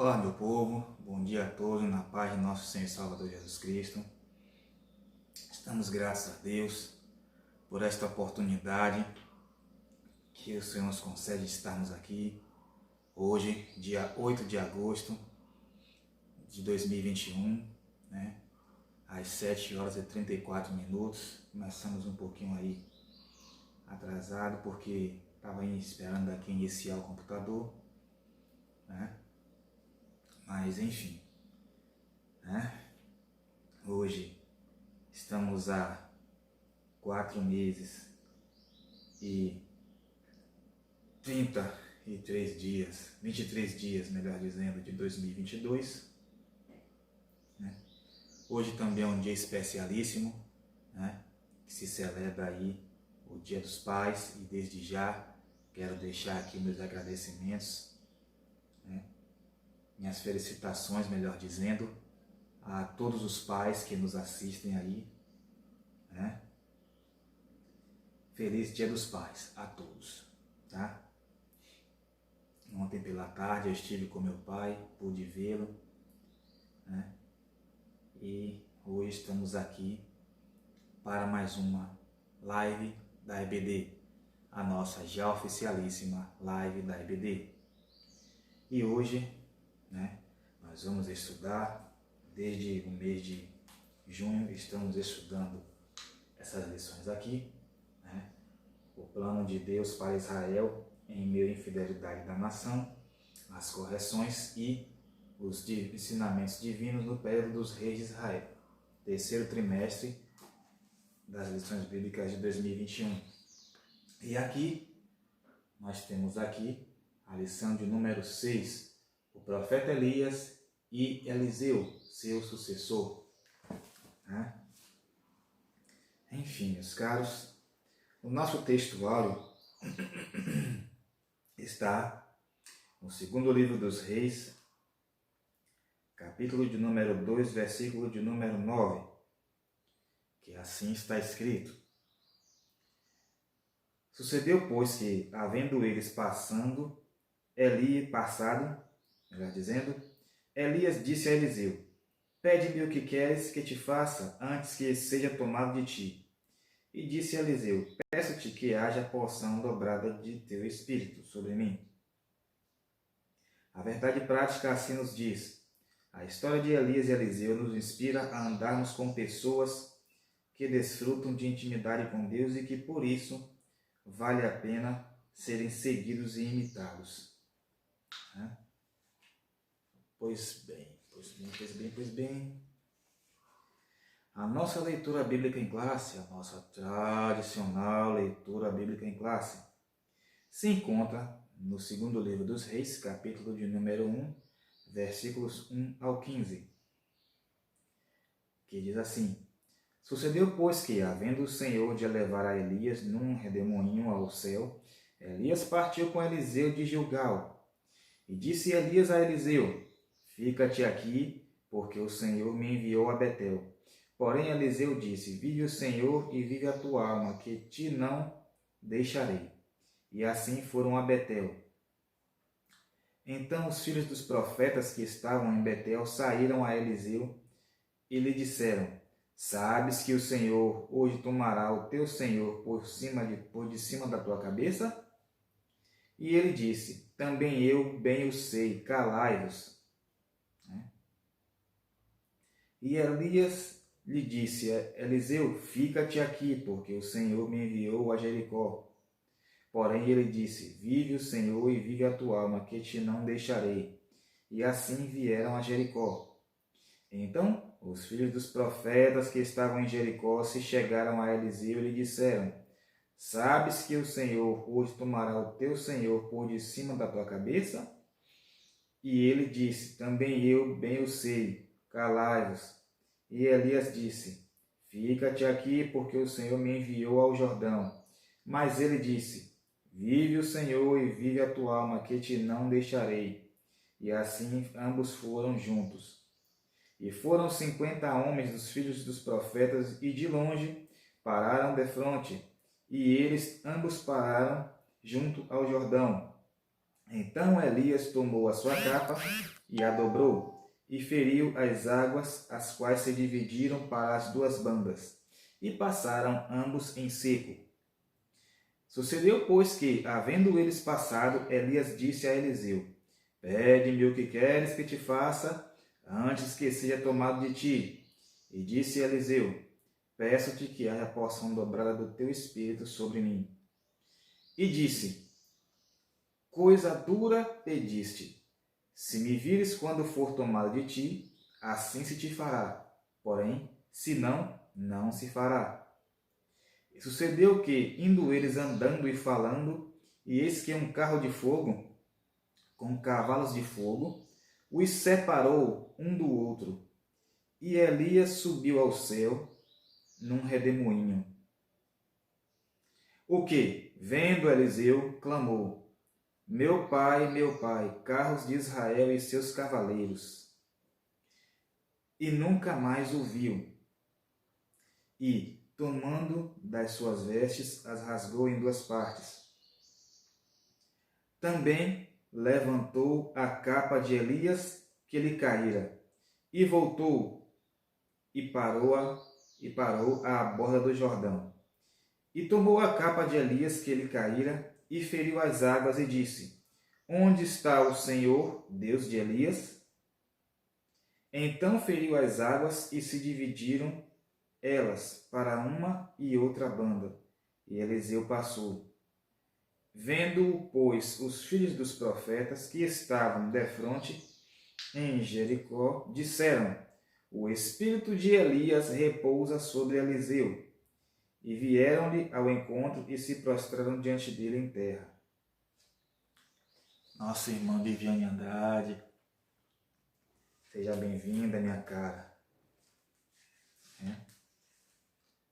Olá, meu povo, bom dia a todos, na paz de nosso Senhor e Salvador Jesus Cristo. Estamos gratos a Deus por esta oportunidade que o Senhor nos concede de estarmos aqui hoje, dia 8 de agosto de 2021, né? Às 7 horas e 34 minutos. Começamos um pouquinho aí atrasado porque estava esperando aqui iniciar o computador, né? Mas enfim, né? Hoje estamos há 4 meses e 33 dias, 23 dias, melhor dizendo, de 2022. Né? Hoje também é um dia especialíssimo, né? Que se celebra aí o Dia dos Pais, e desde já quero deixar aqui meus agradecimentos, né? Minhas felicitações, melhor dizendo, a todos os pais que nos assistem aí, né? Feliz Dia dos Pais a todos, tá? Ontem pela tarde eu estive com meu pai, pude vê-lo, né? E hoje estamos aqui para mais uma live da EBD, a nossa já oficialíssima live da EBD. E hoje, né, nós vamos estudar, desde o mês de junho estamos estudando essas lições aqui, né? O plano de Deus para Israel em meio à infidelidade da nação, as correções e os ensinamentos divinos no período dos reis de Israel, terceiro trimestre das lições bíblicas de 2021. E aqui, nós temos aqui a lição de número 6, o profeta Elias e Eliseu, seu sucessor. Né? Enfim, meus caros, o nosso textuário está no segundo livro dos Reis, capítulo de número 2, versículo de número 9, que assim está escrito: Sucedeu, pois, que, havendo eles Elias disse a Eliseu: Pede-me o que queres que te faça, antes que seja tomado de ti. E disse a Eliseu: Peço-te que haja porção dobrada de teu espírito sobre mim. A verdade prática assim nos diz. A história de Elias e Eliseu nos inspira a andarmos com pessoas que desfrutam de intimidade com Deus e que, por isso, vale a pena serem seguidos e imitados. Pois bem. A nossa leitura bíblica em classe, a nossa tradicional leitura bíblica em classe, se encontra no segundo livro dos Reis, capítulo de número 1, versículos 1 ao 15, que diz assim: Sucedeu, pois, que, havendo o Senhor de levar a Elias num redemoinho ao céu, Elias partiu com Eliseu de Gilgal. E disse Elias a Eliseu: Fica-te aqui, porque o Senhor me enviou a Betel. Porém Eliseu disse: Vive o Senhor e vive a tua alma, que te não deixarei. E assim foram a Betel. Então os filhos dos profetas que estavam em Betel saíram a Eliseu e lhe disseram: Sabes que o Senhor hoje tomará o teu senhor por de cima da tua cabeça? E ele disse: Também eu bem o sei, calai-vos. E Elias lhe disse: Eliseu, fica-te aqui, porque o Senhor me enviou a Jericó. Porém ele disse: Vive o Senhor e vive a tua alma, que te não deixarei. E assim vieram a Jericó. Então os filhos dos profetas que estavam em Jericó se chegaram a Eliseu e lhe disseram: Sabes que o Senhor hoje tomará o teu senhor por de cima da tua cabeça? E ele disse: Também eu bem o sei, calai-vos. E Elias disse: Fica-te aqui, porque o Senhor me enviou ao Jordão. Mas ele disse: Vive o Senhor e vive a tua alma, que te não deixarei. E assim ambos foram juntos. E foram 50 homens dos filhos dos profetas, e de longe pararam defronte, e eles ambos pararam junto ao Jordão. Então Elias tomou a sua capa e a dobrou, e feriu as águas, as quais se dividiram para as duas bandas, e passaram ambos em seco. Sucedeu, pois, que, havendo eles passado, Elias disse a Eliseu: Pede-me o que queres que te faça, antes que seja tomado de ti. E disse Eliseu: Peço-te que haja porção dobrada do teu espírito sobre mim. E disse: Coisa dura pediste. Se me vires quando for tomado de ti, assim se te fará. Porém, se não, não se fará. E sucedeu que, indo eles andando e falando, e eis que um carro de fogo, com cavalos de fogo, os separou um do outro. E Elias subiu ao céu num redemoinho. O que, vendo Eliseu, clamou: meu pai, carros de Israel e seus cavaleiros. E nunca mais o viu. E, tomando das suas vestes, as rasgou em duas partes. Também levantou a capa de Elias que lhe caíra, e voltou e parou à borda do Jordão. E tomou a capa de Elias que lhe caíra, e feriu as águas, e disse: Onde está o Senhor, Deus de Elias? Então feriu as águas, e se dividiram elas para uma e outra banda, e Eliseu passou. Vendo-o, pois, os filhos dos profetas que estavam defronte em Jericó, disseram: O espírito de Elias repousa sobre Eliseu. E vieram-lhe ao encontro e se prostraram diante dele em terra. Nossa irmã Viviane Andrade, seja bem-vinda, minha cara.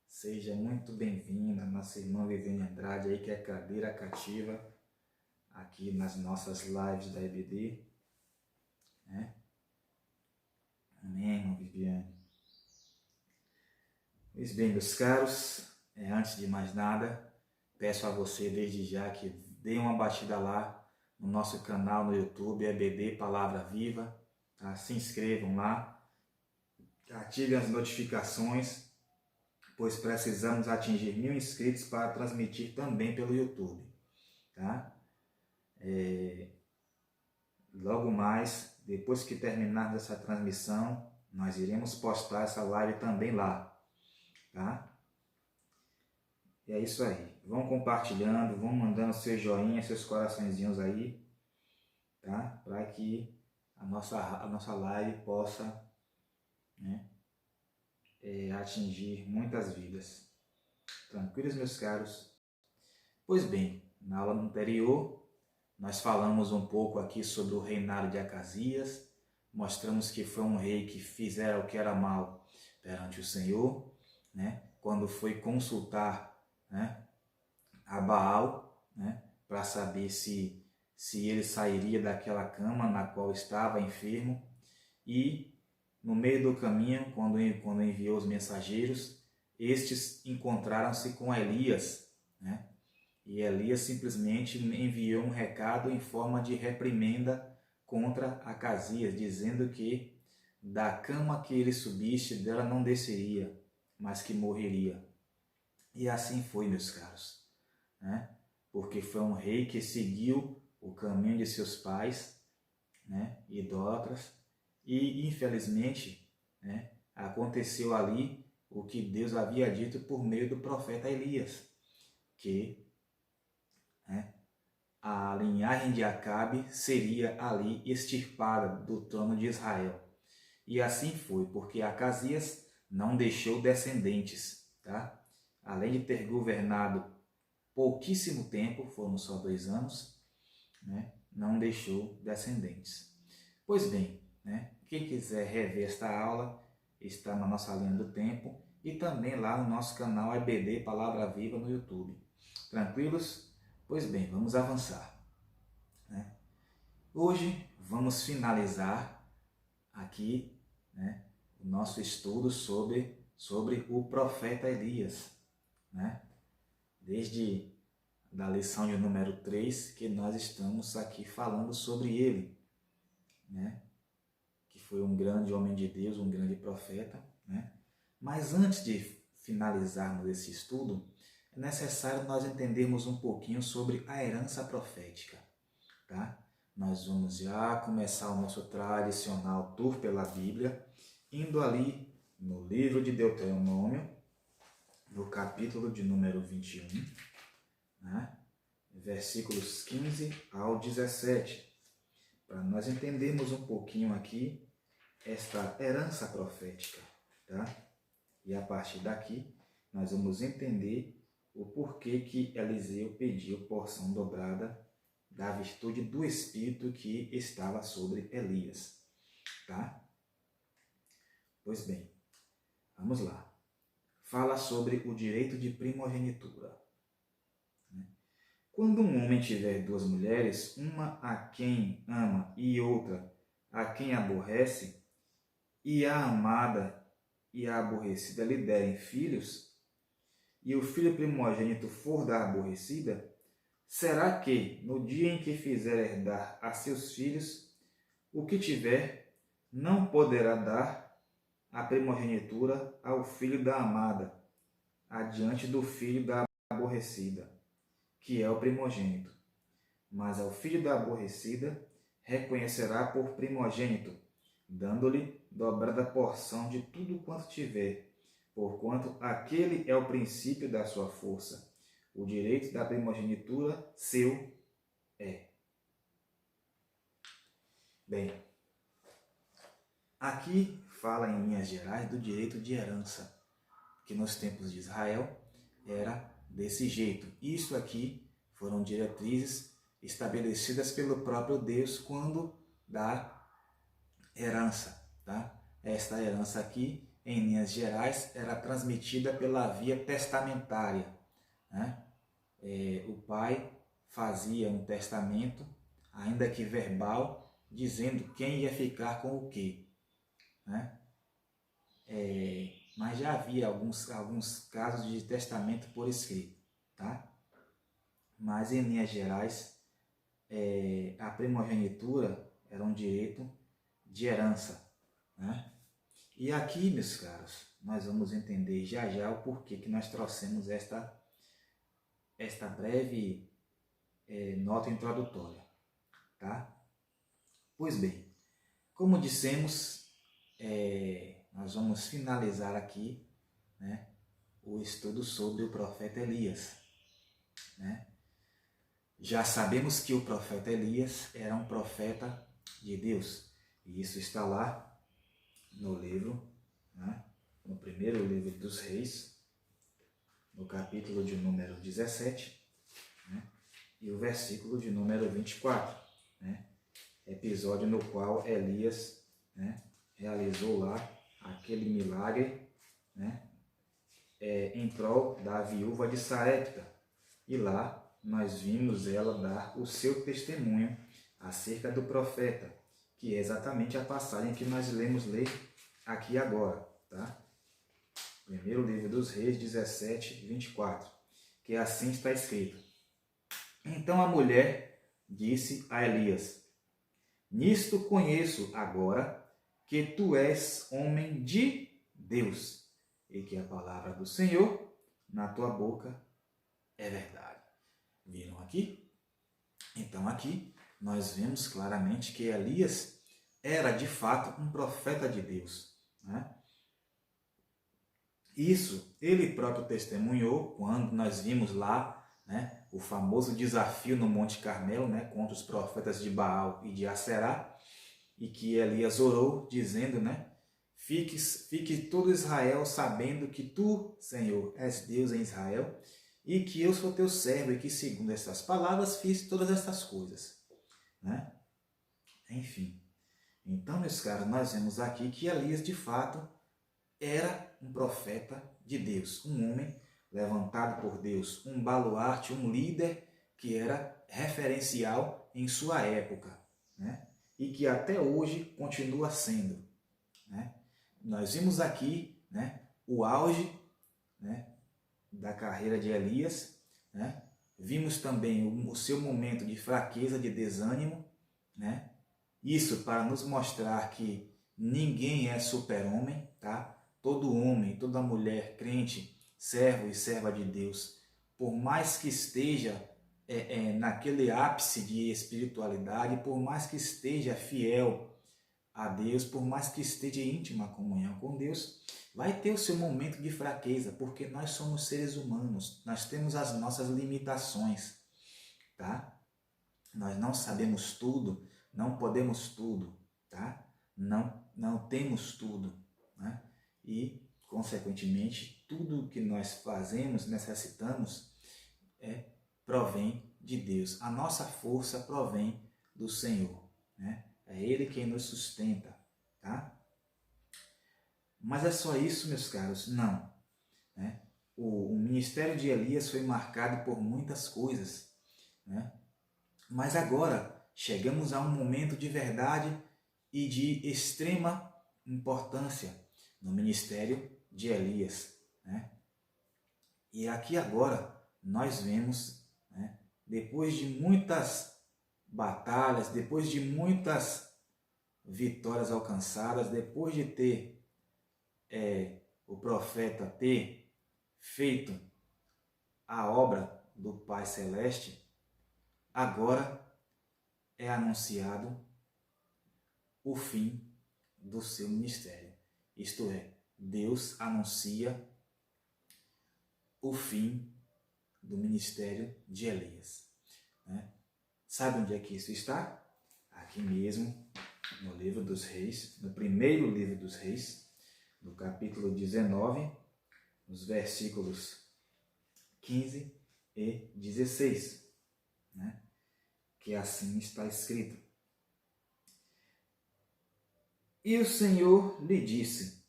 Seja muito bem-vinda, nossa irmã Viviane Andrade, aí que é cadeira cativa, aqui nas nossas lives da EBD. Amém, irmã Viviane. Pois bem, meus caros, antes de mais nada, peço a você desde já que dê uma batida lá no nosso canal no YouTube, EBD Palavra Viva, tá? Se inscrevam lá, ativem as notificações, pois precisamos atingir 1000 inscritos para transmitir também pelo YouTube, tá? Logo mais, depois que terminarmos essa transmissão, nós iremos postar essa live também lá, tá? E é isso aí. Vão compartilhando, vão mandando seus joinhas, seus coraçõezinhos aí, tá? Para que a nossa live possa, atingir muitas vidas. Tranquilos, meus caros? Pois bem, na aula anterior, nós falamos um pouco aqui sobre o reinado de Acasias, mostramos que foi um rei que fizera o que era mal perante o Senhor, quando foi consultar, a Baal, para saber se ele sairia daquela cama na qual estava enfermo, e no meio do caminho, quando enviou os mensageiros, estes encontraram-se com Elias, e Elias simplesmente enviou um recado em forma de reprimenda contra Acasias, dizendo que da cama que ele subisse, dela não desceria, mas que morreria. E assim foi, meus caros, porque foi um rei que seguiu o caminho de seus pais, idólatras, e infelizmente aconteceu ali o que Deus havia dito por meio do profeta Elias, que a linhagem de Acabe seria ali extirpada do trono de Israel. E assim foi, porque Acasias não deixou descendentes, tá? Além de ter governado pouquíssimo tempo, foram só 2 anos, não deixou descendentes. Pois bem, quem quiser rever esta aula, está na nossa linha do tempo e também lá no nosso canal EBD Palavra Viva no YouTube. Tranquilos? Pois bem, vamos avançar. Hoje vamos finalizar aqui o nosso estudo sobre o profeta Elias. Desde da lição de número 3 que nós estamos aqui falando sobre ele. foi um grande homem de Deus, um grande profeta, né? Mas antes de finalizarmos esse estudo, é necessário nós entendermos um pouquinho sobre a herança profética, tá? Nós vamos já começar o nosso tradicional tour pela Bíblia, indo ali no livro de Deuteronômio, no capítulo de número 21, né? Versículos 15 ao 17, para nós entendermos um pouquinho aqui esta herança profética, tá? E a partir daqui, nós vamos entender o porquê que Eliseu pediu porção dobrada da virtude do Espírito que estava sobre Elias, tá? Pois bem, vamos lá. Fala sobre o direito de primogenitura. Quando um homem tiver duas mulheres, uma a quem ama e outra a quem aborrece, e a amada e a aborrecida lhe derem filhos, e o filho primogênito for da aborrecida, será que, no dia em que fizer herdar a seus filhos, o que tiver, não poderá dar a primogenitura ao filho da amada, adiante do filho da aborrecida, que é o primogênito. Mas ao filho da aborrecida reconhecerá por primogênito, dando-lhe dobrada porção de tudo quanto tiver, porquanto aquele é o princípio da sua força. O direito da primogenitura seu é. Bem, aqui fala em linhas gerais do direito de herança, que nos tempos de Israel era desse jeito. Isso aqui foram diretrizes estabelecidas pelo próprio Deus quando dá herança, tá? Esta herança aqui, em linhas gerais, era transmitida pela via testamentária, né? O pai fazia um testamento, ainda que verbal, dizendo quem ia ficar com o quê, né? Mas já havia alguns casos de testamento por escrito, tá? Mas em linhas gerais, a primogenitura era um direito de herança, né? E aqui, meus caros, nós vamos entender já já o porquê que nós trouxemos esta breve nota introdutória, tá? Pois bem, como dissemos, nós vamos finalizar aqui, né, o estudo sobre o profeta Elias, né? Já sabemos que o profeta Elias era um profeta de Deus, e isso está lá no livro, né, no primeiro livro dos Reis, no capítulo de número 17, né, e o versículo de número 24, né, episódio no qual Elias, né, realizou lá aquele milagre, né, em prol da viúva de Sarepta. E lá nós vimos ela dar o seu testemunho acerca do profeta, que é exatamente a passagem que nós ler aqui agora, tá? Primeiro livro dos Reis, 17, 24, que assim está escrito. Então a mulher disse a Elias: nisto conheço agora que tu és homem de Deus, e que a palavra do Senhor na tua boca é verdade. Viram aqui? Então aqui nós vemos claramente que Elias era de fato um profeta de Deus, né? Isso ele próprio testemunhou quando nós vimos lá, né, o famoso desafio no Monte Carmelo, né, contra os profetas de Baal e de Aserá, e que Elias orou dizendo, né, fique todo Israel sabendo que tu, Senhor, és Deus em Israel, e que eu sou teu servo, e que segundo essas palavras fiz todas essas coisas, né? Enfim, então, meus caros, nós vemos aqui que Elias, de fato, era um profeta de Deus, um homem levantado por Deus, um baluarte, um líder que era referencial em sua época, né? E que até hoje continua sendo, né? Nós vimos aqui, né, o auge, né, da carreira de Elias, né? Vimos também o seu momento de fraqueza, de desânimo, né? Isso para nos mostrar que ninguém é super-homem, tá? Todo homem, toda mulher crente, servo e serva de Deus, por mais que esteja naquele ápice de espiritualidade, por mais que esteja fiel a Deus, por mais que esteja em íntima comunhão com Deus, vai ter o seu momento de fraqueza, porque nós somos seres humanos, nós temos as nossas limitações, tá? Nós não sabemos tudo, não podemos tudo, tá? Não temos tudo, né? E, consequentemente, tudo que nós fazemos, necessitamos, provém de Deus. A nossa força provém do Senhor, né? É Ele quem nos sustenta, tá? Mas é só isso, meus caros? Não, né? O ministério de Elias foi marcado por muitas coisas, né? Mas agora chegamos a um momento de verdade e de extrema importância no ministério de Elias, né? E aqui agora nós vemos, né, depois de muitas batalhas, depois de muitas vitórias alcançadas, depois de ter o profeta ter feito a obra do Pai Celeste, agora é anunciado o fim do seu ministério. Isto é, Deus anuncia o fim do ministério de Elias, né? Sabe onde é que isso está? Aqui mesmo, no livro dos Reis, no primeiro livro dos Reis, no capítulo 19, nos versículos 15 e 16, né? Que assim está escrito. E o Senhor lhe disse: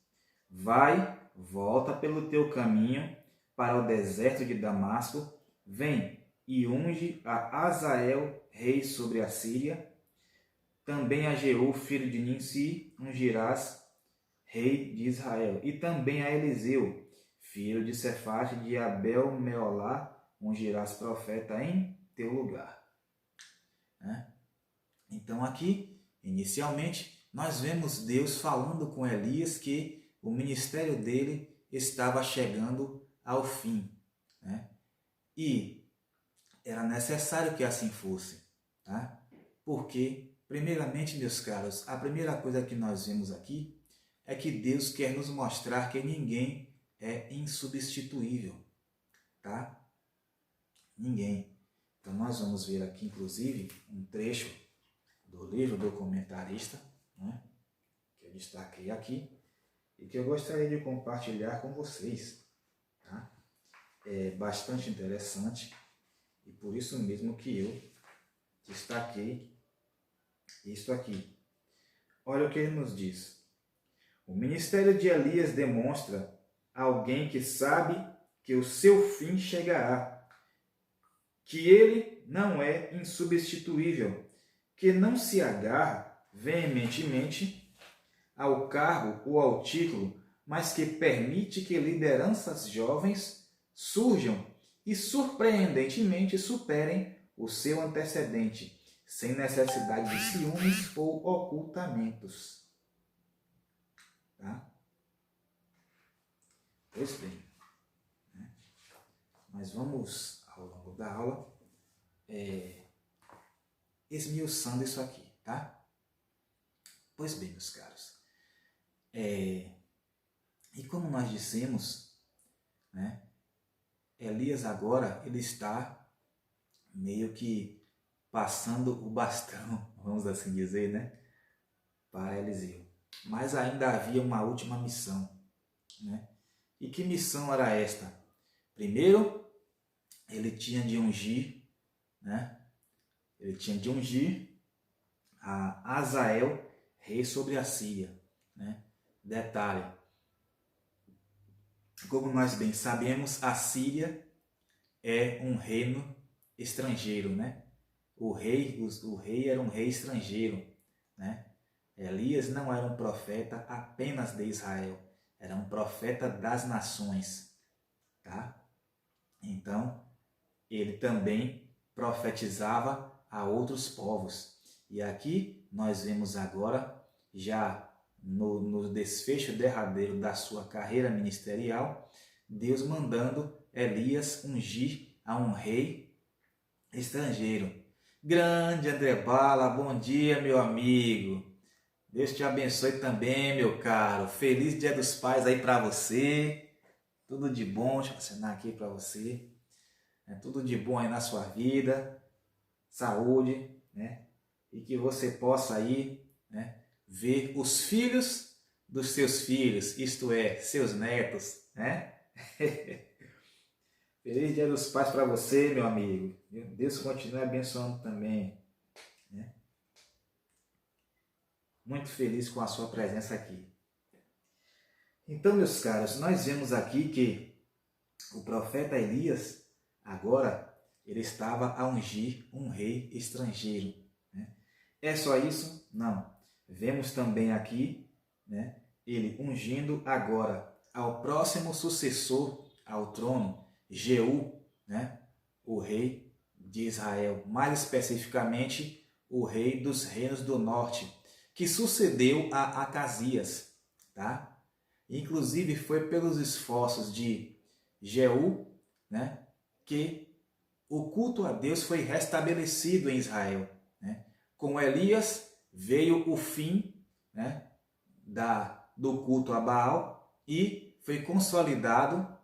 vai, volta pelo teu caminho para o deserto de Damasco, vem e unge a Azael, rei sobre a Síria, também a Jeú, filho de Nimsi, ungirás, rei de Israel, e também a Eliseu, filho de Sefate de Abel-Meolá, ungirás profeta em teu lugar. Né? Então aqui, inicialmente, nós vemos Deus falando com Elias que o ministério dele estava chegando ao fim, né? E era necessário que assim fosse, tá? Porque, primeiramente, meus caros, a primeira coisa que nós vemos aqui é que Deus quer nos mostrar que ninguém é insubstituível, tá? Ninguém. Então nós vamos ver aqui, inclusive, um trecho do livro do comentarista, né, que eu destaquei aqui e que eu gostaria de compartilhar com vocês, tá? É bastante interessante e por isso mesmo que eu destaquei isso aqui. Olha o que ele nos diz. O ministério de Elias demonstra alguém que sabe que o seu fim chegará, que ele não é insubstituível, que não se agarra veementemente ao cargo ou ao título, mas que permite que lideranças jovens surjam e surpreendentemente superem o seu antecedente, sem necessidade de ciúmes ou ocultamentos. Tá? Pois bem, né? Mas vamos, ao longo da aula, esmiuçando isso aqui, tá? Pois bem, meus caros, e como nós dissemos, né, Elias agora ele está meio que passando o bastão, vamos assim dizer, né, para Eliseu. Mas ainda havia uma última missão, né? E que missão era esta? Primeiro, ele tinha de ungir, né? Ele tinha de ungir a Azael, rei sobre a Síria, né? Detalhe, como nós bem sabemos, a Síria é um reino estrangeiro, né? O rei era um rei estrangeiro, né? Elias não era um profeta apenas de Israel, era um profeta das nações, tá? Então, ele também profetizava a outros povos. E aqui nós vemos agora, já no desfecho derradeiro da sua carreira ministerial, Deus mandando Elias ungir a um rei estrangeiro. Grande André Bala, bom dia, meu amigo. Deus te abençoe também, meu caro. Feliz Dia dos Pais aí para você. Tudo de bom, deixa eu assinar aqui para você. Tudo de bom aí na sua vida, saúde, né? E que você possa aí, né, ver os filhos dos seus filhos, isto é, seus netos, né? Feliz Dia dos Pais para você, meu amigo. Deus continue abençoando também, né? Muito feliz com a sua presença aqui. Então, meus caros, nós vemos aqui que o profeta Elias, agora, ele estava a ungir um rei estrangeiro, né? É só isso? Não. Vemos também aqui, né, ele ungindo agora ao próximo sucessor ao trono, Jeú, né, o rei de Israel, mais especificamente o rei dos reinos do norte, que sucedeu a Acasias, tá? Inclusive foi pelos esforços de Jeú, né, que o culto a Deus foi restabelecido em Israel, né? Com Elias veio o fim, né, do culto a Baal e foi consolidado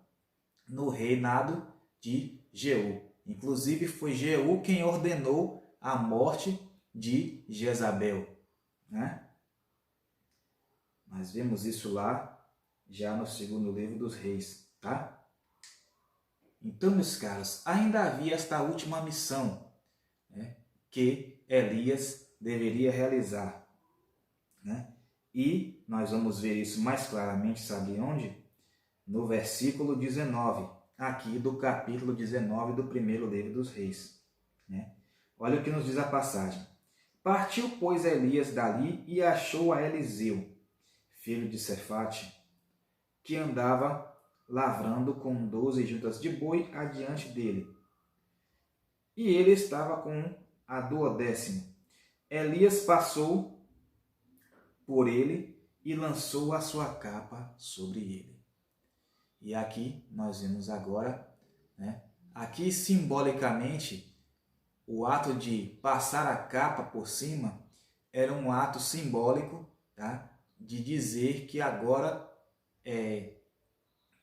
no reinado de Jeú. Inclusive foi Jeú quem ordenou a morte de Jezabel, né? Nós vemos isso lá já no segundo livro dos reis, tá? Então, meus caros, ainda havia esta última missão, né, que Elias deveria realizar, né? E nós vamos ver isso mais claramente, sabe onde? No versículo 19, aqui do capítulo 19 do primeiro livro dos reis, né? Olha o que nos diz a passagem. Partiu, pois, Elias dali e achou a Eliseu, filho de Safate, que andava lavrando com 12 juntas de boi adiante dele. E ele estava com a 12ª. Elias passou por ele e lançou a sua capa sobre ele. E aqui nós vemos agora, né, aqui simbolicamente, o ato de passar a capa por cima era um ato simbólico, tá, de dizer que agora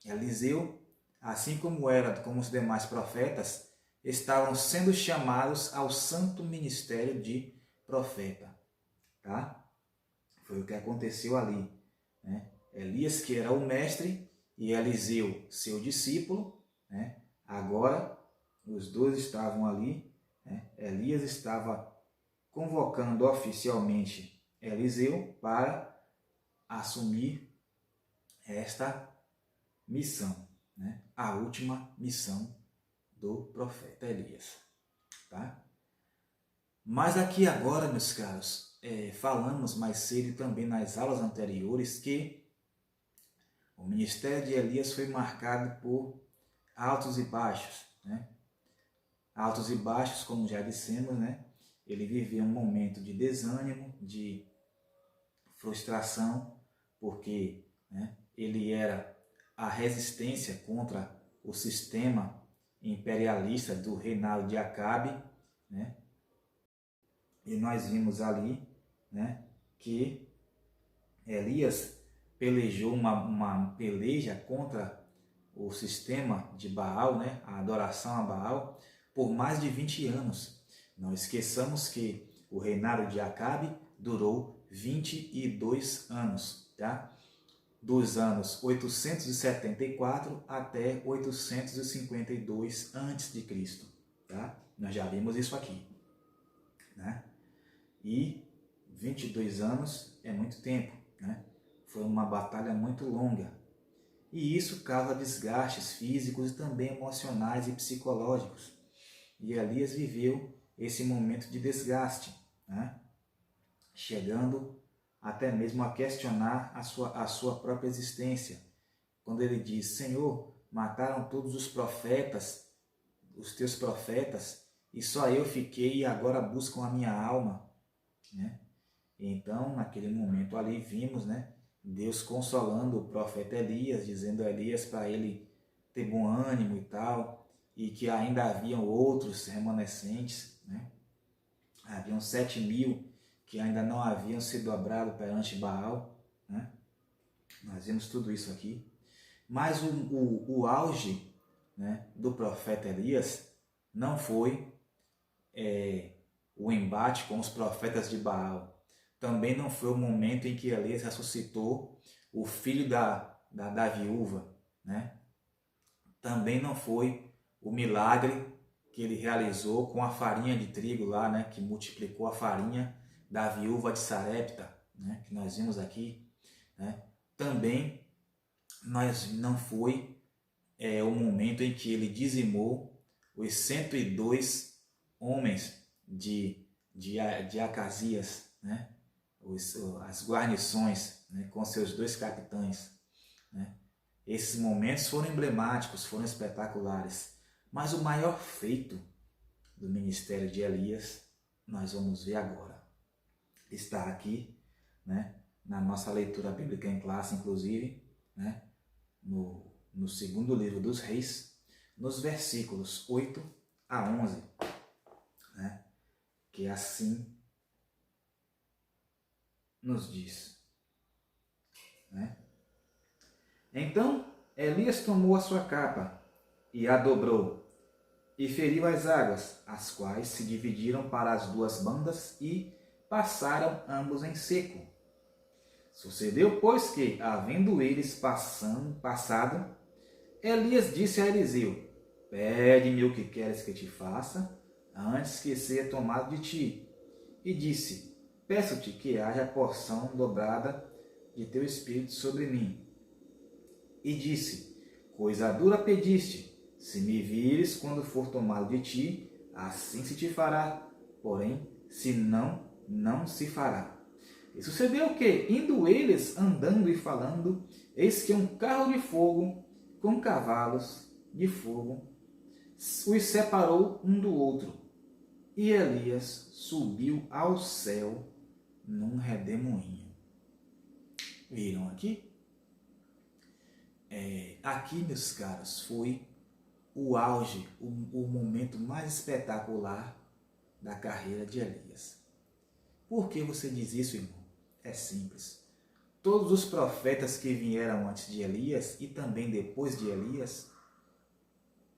Eliseu, assim como como os demais profetas, estavam sendo chamados ao santo ministério de profeta, tá? Foi o que aconteceu ali, né? Elias, que era o mestre, e Eliseu, seu discípulo, né? Agora os dois estavam ali, né? Elias estava convocando oficialmente Eliseu para assumir esta missão, né? A última missão do profeta Elias, tá? Mas aqui agora, meus caros, falamos mais cedo e também nas aulas anteriores que o ministério de Elias foi marcado por altos e baixos, né? Altos e baixos, como já dissemos, né? Ele vivia um momento de desânimo, de frustração, porque, né, ele era a resistência contra o sistema imperialista do reinado de Acabe, né? E nós vimos ali, né, que Elias pelejou uma peleja contra o sistema de Baal, né, a adoração a Baal, por mais de 20 anos. Não esqueçamos que o reinado de Acabe durou 22 anos, tá? Dos anos 874 até 852 a.C., tá? Nós já vimos isso aqui, né? E 22 anos é muito tempo, né? Foi uma batalha muito longa. E isso causa desgastes físicos e também emocionais e psicológicos. E Elias viveu esse momento de desgaste, né? Chegando até mesmo a questionar a sua própria existência. Quando ele diz: Senhor, mataram todos os profetas, os teus profetas, e só eu fiquei e agora buscam a minha alma, né? Então, naquele momento ali, vimos, né, Deus consolando o profeta Elias, dizendo a Elias para ele ter bom ânimo e tal, e que ainda haviam outros remanescentes, né? Haviam 7.000 que ainda não haviam se dobrado perante Baal, né? Nós vimos tudo isso aqui. Mas o auge, né, do profeta Elias não foi o embate com os profetas de Baal. Também não foi o momento em que Elias ressuscitou o filho da viúva, né? Também não foi o milagre que ele realizou com a farinha de trigo lá, né? Que multiplicou a farinha da viúva de Sarepta, né? Que nós vimos aqui, né? Também não foi o momento em que ele dizimou os 102 homens de Acasias, né? As guarnições, né? Com seus 2 capitães, né? Esses momentos foram emblemáticos, foram espetaculares, mas o maior feito do ministério de Elias nós vamos ver agora. Está aqui, né? Na nossa leitura bíblica em classe, inclusive, né? No segundo livro dos Reis, nos versículos 8 a 11, né? Que assim nos diz, né? Então Elias tomou a sua capa e a dobrou, e feriu as águas, as quais se dividiram para as 2 bandas e passaram ambos em seco. Sucedeu, pois, que, havendo eles passado, Elias disse a Eliseu: pede-me o que queres que te faça, antes que seja tomado de ti. E disse: peço-te que haja porção dobrada de teu espírito sobre mim. E disse: coisa dura pediste, se me vires quando for tomado de ti, assim se te fará, porém, se não, não se fará. E sucedeu que, indo eles andando e falando, eis que um carro de fogo, com cavalos de fogo, os separou um do outro. E Elias subiu ao céu num redemoinho. Viram aqui? Aqui, meus caros, foi o auge, o momento mais espetacular da carreira de Elias. Por que você diz isso, irmão? É simples. Todos os profetas que vieram antes de Elias e também depois de Elias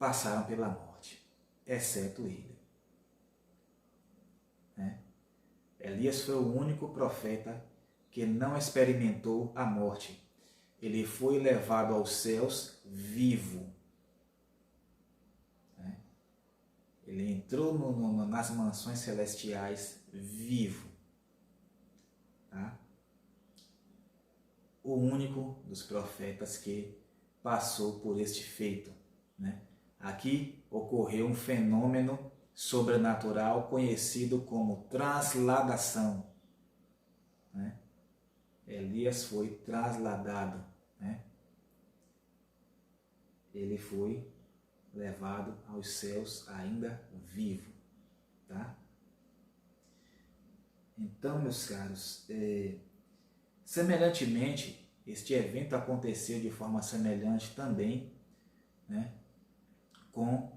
passaram pela morte, exceto ele. Elias foi o único profeta que não experimentou a morte. Ele foi levado aos céus vivo. Ele entrou nas mansões celestiais vivo. Tá? O único dos profetas que passou por este feito, né? Aqui ocorreu um fenômeno sobrenatural conhecido como transladação, né? Elias foi trasladado, né? Ele foi levado aos céus ainda vivo, tá? Então, meus caros, semelhantemente, este evento aconteceu de forma semelhante também, né, com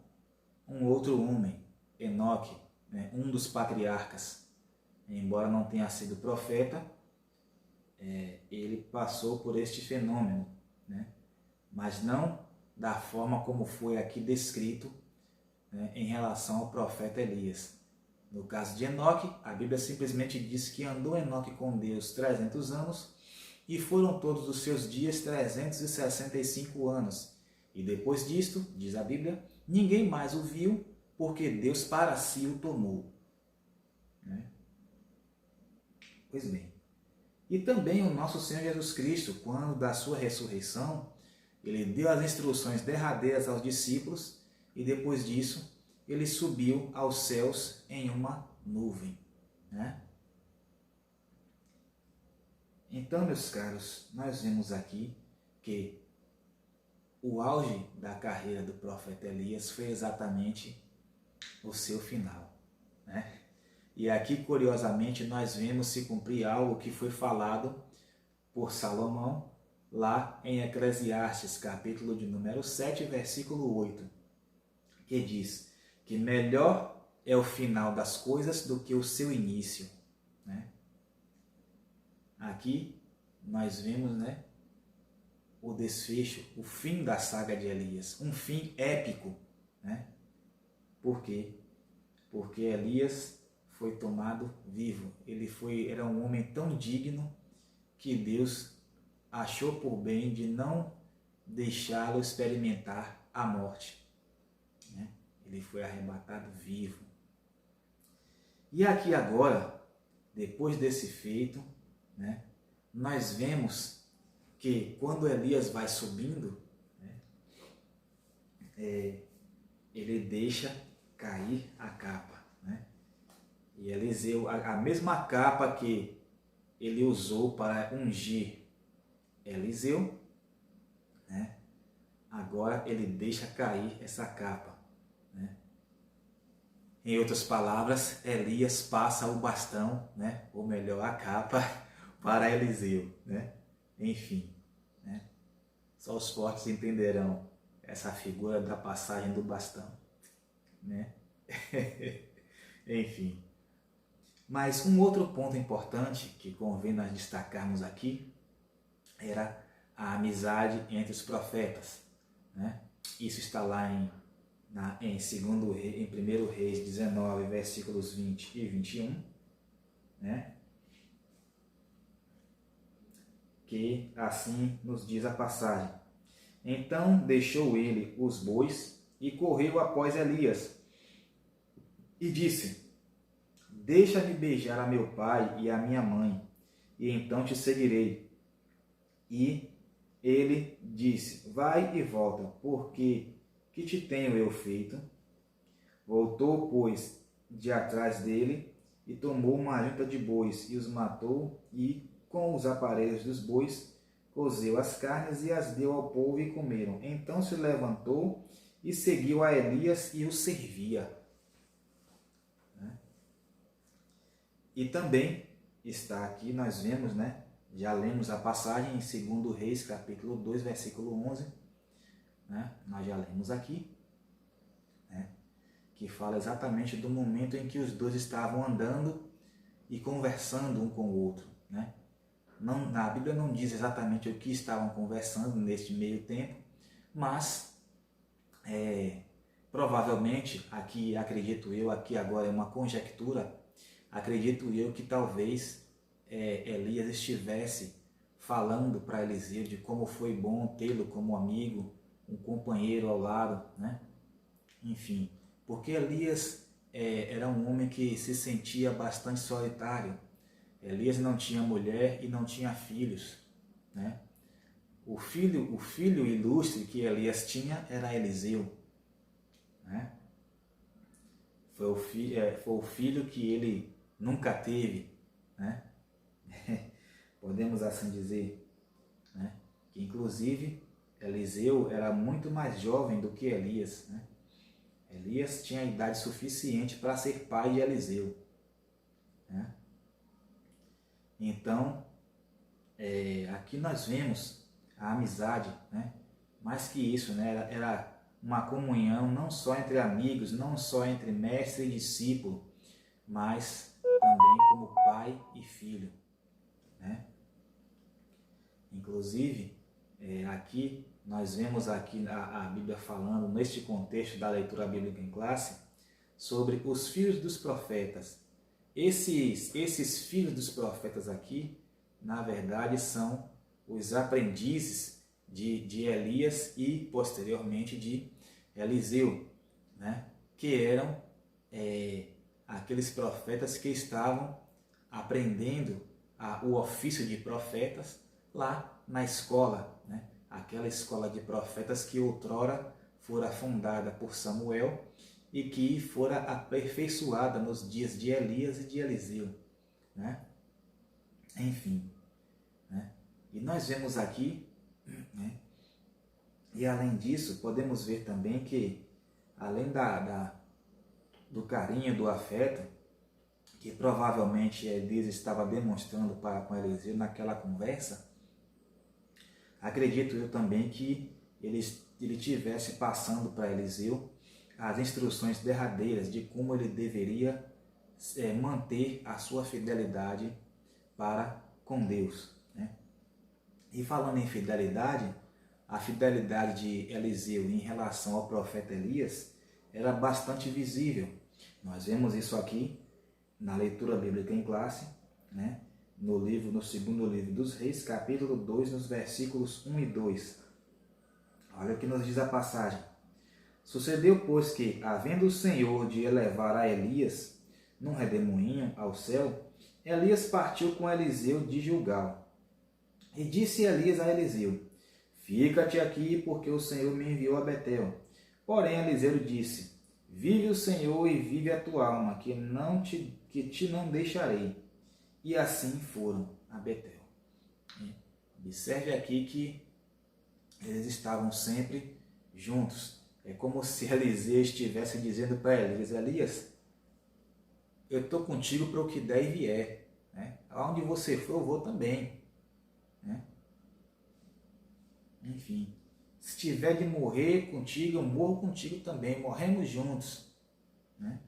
um outro homem, Enoque, né, um dos patriarcas. Embora não tenha sido profeta, ele passou por este fenômeno, né, mas não da forma como foi aqui descrito, né, em relação ao profeta Elias. No caso de Enoque, a Bíblia simplesmente diz que andou Enoque com Deus 300 anos e foram todos os seus dias 365 anos. E depois disto, diz a Bíblia, ninguém mais o viu, porque Deus para si o tomou. Né? Pois bem. E também o nosso Senhor Jesus Cristo, quando da sua ressurreição, ele deu as instruções derradeiras aos discípulos e depois disso, ele subiu aos céus em uma nuvem, né? Então, meus caros, nós vemos aqui que o auge da carreira do profeta Elias foi exatamente o seu final, né? E aqui, curiosamente, nós vemos se cumprir algo que foi falado por Salomão lá em Eclesiastes, capítulo de número 7, versículo 8, que diz que melhor é o final das coisas do que o seu início, né? Aqui nós vemos, né, o desfecho, o fim da saga de Elias, um fim épico, né? Por quê? Porque Elias foi tomado vivo. Era um homem tão digno que Deus achou por bem de não deixá-lo experimentar a morte, né? Ele foi arrebatado vivo. E aqui agora, depois desse feito, né, nós vemos que quando Elias vai subindo, né, ele deixa cair a capa, né? E Eliseu, a mesma capa que ele usou para ungir Eliseu, né, agora ele deixa cair essa capa, né? Em outras palavras, Elias passa o bastão, né, ou melhor, a capa para Eliseu, né? Enfim, né? Só os fortes entenderão essa figura da passagem do bastão, né? Enfim. Mas um outro ponto importante que convém nós destacarmos aqui era a amizade entre os profetas, né? Isso está lá em 1 Reis 19, versículos 20 e 21, né? Que assim nos diz a passagem. Então deixou ele os bois e correu após Elias e disse: deixa-me beijar a meu pai e a minha mãe, e então te seguirei. E ele disse: vai e volta, porque que te tenho eu feito? Voltou, pois, de atrás dele, e tomou uma junta de bois, e os matou, e com os aparelhos dos bois cozeu as carnes e as deu ao povo e comeram. Então se levantou e seguiu a Elias e o servia. E também está aqui, nós vemos, né? Já lemos a passagem em 2 Reis, capítulo 2, versículo 11. Né? Nós já lemos aqui, né? Que fala exatamente do momento em que os dois estavam andando e conversando um com o outro, né? Não, a Bíblia não diz exatamente o que estavam conversando neste meio tempo, mas provavelmente, aqui acredito eu, aqui agora é uma conjectura, acredito eu que talvez Elias estivesse falando para Eliseu de como foi bom tê-lo como amigo, um companheiro ao lado, né? Enfim, porque Elias era um homem que se sentia bastante solitário. Elias não tinha mulher e não tinha filhos, né? O filho ilustre que Elias tinha era Eliseu, né? Foi o filho que ele nunca teve, né? Podemos assim dizer, né? Que inclusive Eliseu era muito mais jovem do que Elias, né? Elias tinha idade suficiente para ser pai de Eliseu, né? Então, aqui nós vemos a amizade, né? Mais que isso, né? Era uma comunhão não só entre amigos, não só entre mestre e discípulo, mas também como pai e filho, né? Inclusive, aqui nós vemos aqui a Bíblia falando, neste contexto da leitura bíblica em classe, sobre os filhos dos profetas. Esses filhos dos profetas aqui, na verdade, são os aprendizes de Elias e, posteriormente, de Eliseu, né? Que eram aqueles profetas que estavam aprendendo o ofício de profetas lá na escola, né? Aquela escola de profetas que outrora fora fundada por Samuel e que fora aperfeiçoada nos dias de Elias e de Eliseu, né? Enfim, né? E nós vemos aqui, né? E além disso, podemos ver também que, além do carinho, do afeto que provavelmente Elias estava demonstrando para com Eliseu naquela conversa, acredito eu também que ele tivesse passando para Eliseu as instruções derradeiras de como ele deveria manter a sua fidelidade para com Deus, né? E falando em fidelidade, a fidelidade de Eliseu em relação ao profeta Elias era bastante visível. Nós vemos isso aqui na leitura bíblica em classe, né? No segundo livro dos Reis, capítulo 2, nos versículos 1 e 2. Olha o que nos diz a passagem. Sucedeu, pois, que, havendo o Senhor de elevar a Elias num redemoinho ao céu, Elias partiu com Eliseu de Gilgal. E disse Elias a Eliseu: Fica-te aqui, porque o Senhor me enviou a Betel. Porém Eliseu disse: Vive o Senhor e vive a tua alma, que te não deixarei. E assim foram a Betel. Observe aqui que eles estavam sempre juntos. É como se Eliseu estivesse dizendo para Elias: Elias, eu estou contigo para o que der e vier, né? Aonde você for, eu vou também, né? Enfim, se tiver de morrer contigo, eu morro contigo também, morremos juntos, né?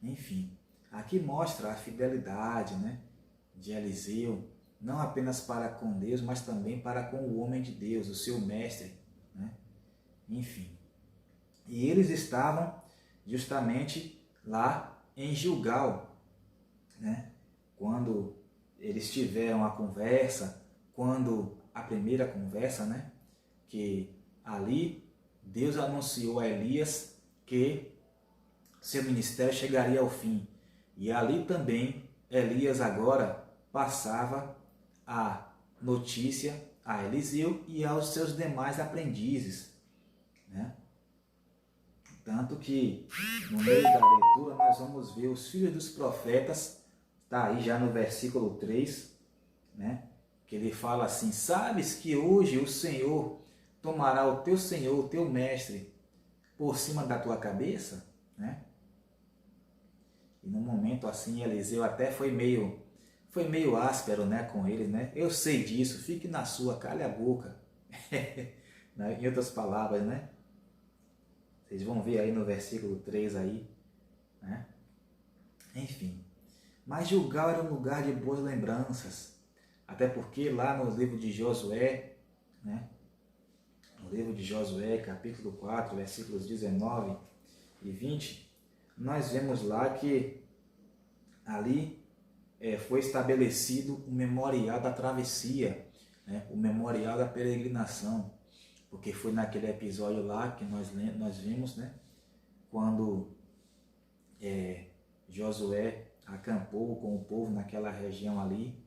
Enfim, aqui mostra a fidelidade, né, de Eliseu, não apenas para com Deus, mas também para com o homem de Deus, o seu mestre, né? Enfim, e eles estavam justamente lá em Gilgal, né? Quando eles tiveram a conversa, a primeira conversa, né? Que ali Deus anunciou a Elias que seu ministério chegaria ao fim. E ali também Elias agora passava a notícia a Eliseu e aos seus demais aprendizes, né? Tanto que no meio da leitura nós vamos ver os filhos dos profetas, está aí já no versículo 3, né? Que ele fala assim: sabes que hoje o Senhor tomará o teu Senhor, o teu mestre, por cima da tua cabeça, né? E no momento assim Eliseu até foi meio áspero, né, com ele, né? Eu sei disso, fique na sua, cale a boca. Em outras palavras, né? Vocês vão ver aí no versículo 3 aí, né? Enfim, mas Gilgal era um lugar de boas lembranças, até porque lá no livro de Josué, né? No livro de Josué, capítulo 4, versículos 19 e 20, nós vemos lá que ali foi estabelecido o memorial da travessia, né? O memorial da peregrinação, porque foi naquele episódio lá que nós vimos, né? Quando Josué acampou com o povo naquela região ali,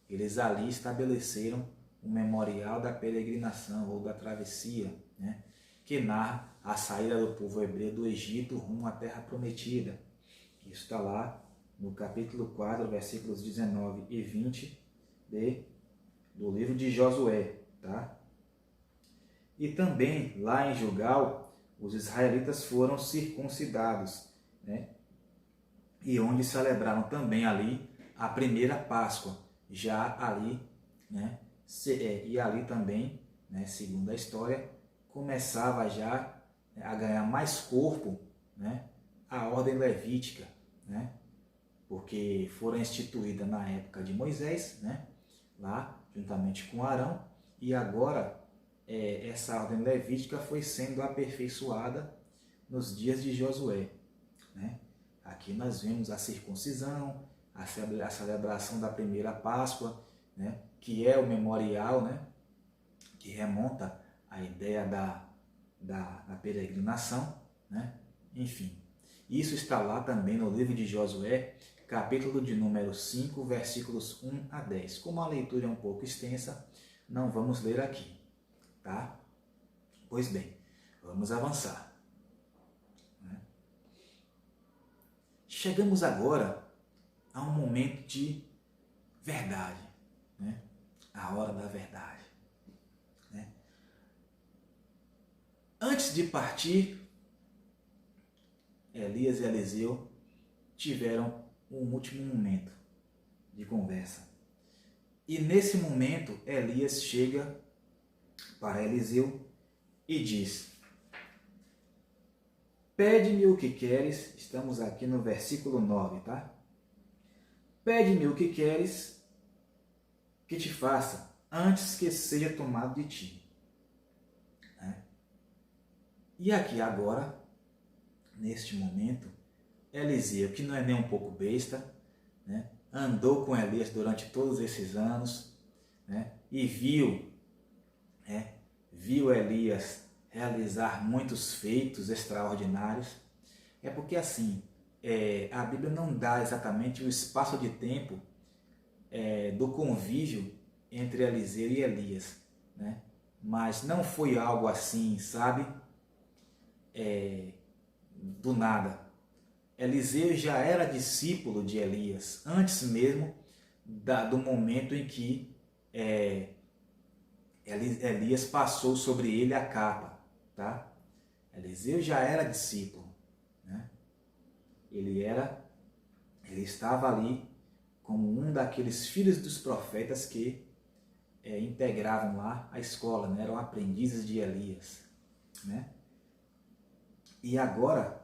eles ali estabeleceram o memorial da peregrinação ou da travessia, né? Que narra a saída do povo hebreu do Egito rumo à terra prometida. Isso está lá no capítulo 4, versículos 19 e 20 do livro de Josué, tá? E também lá em Gilgal, os israelitas foram circuncidados, né? E onde celebraram também ali a primeira Páscoa, já ali, né? E ali também, né, segundo a história, começava já a ganhar mais corpo, né, a ordem levítica, né? Porque foram instituídas na época de Moisés, né? Lá juntamente com Arão, e agora essa ordem levítica foi sendo aperfeiçoada nos dias de Josué, né? Aqui nós vemos a circuncisão, a celebração da primeira Páscoa, né? Que é o memorial, né? Que remonta à ideia da peregrinação, né? Enfim, isso está lá também no livro de Josué, capítulo de número 5, versículos 1 a 10. Como a leitura é um pouco extensa, não vamos ler aqui, tá? Pois bem, vamos avançar. Chegamos agora a um momento de verdade, né? A hora da verdade, né? Antes de partir, Elias e Eliseu tiveram um último momento de conversa. E nesse momento, Elias chega para Eliseu e diz: pede-me o que queres. Estamos aqui no versículo 9, tá? Pede-me o que queres que te faça, antes que seja tomado de ti. E aqui agora, neste momento, Eliseu, que não é nem um pouco besta, né, andou com Elias durante todos esses anos, né, e viu Elias realizar muitos feitos extraordinários. É porque assim, a Bíblia não dá exatamente o espaço de tempo do convívio entre Eliseu e Elias, né? Mas não foi algo assim, sabe? Do nada. Eliseu já era discípulo de Elias, antes mesmo do momento em que Elias passou sobre ele a capa, tá? Eliseu já era discípulo, né? Ele estava ali como um daqueles filhos dos profetas que integravam lá a escola, né? Eram aprendizes de Elias, né? E agora,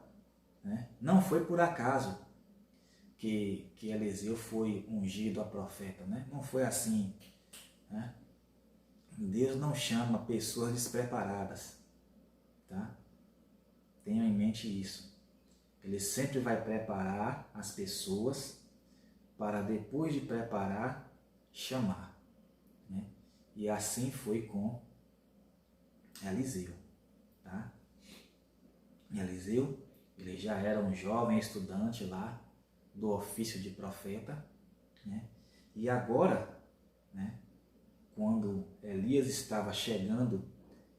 né, não foi por acaso que Eliseu foi ungido a profeta, né? Não foi assim, né? Deus não chama pessoas despreparadas, tá? Tenham em mente isso. Ele sempre vai preparar as pessoas para, depois de preparar, chamar, né? E assim foi com Eliseu, tá? Eliseu, ele já era um jovem estudante lá do ofício de profeta, né? E agora, né, quando Elias estava chegando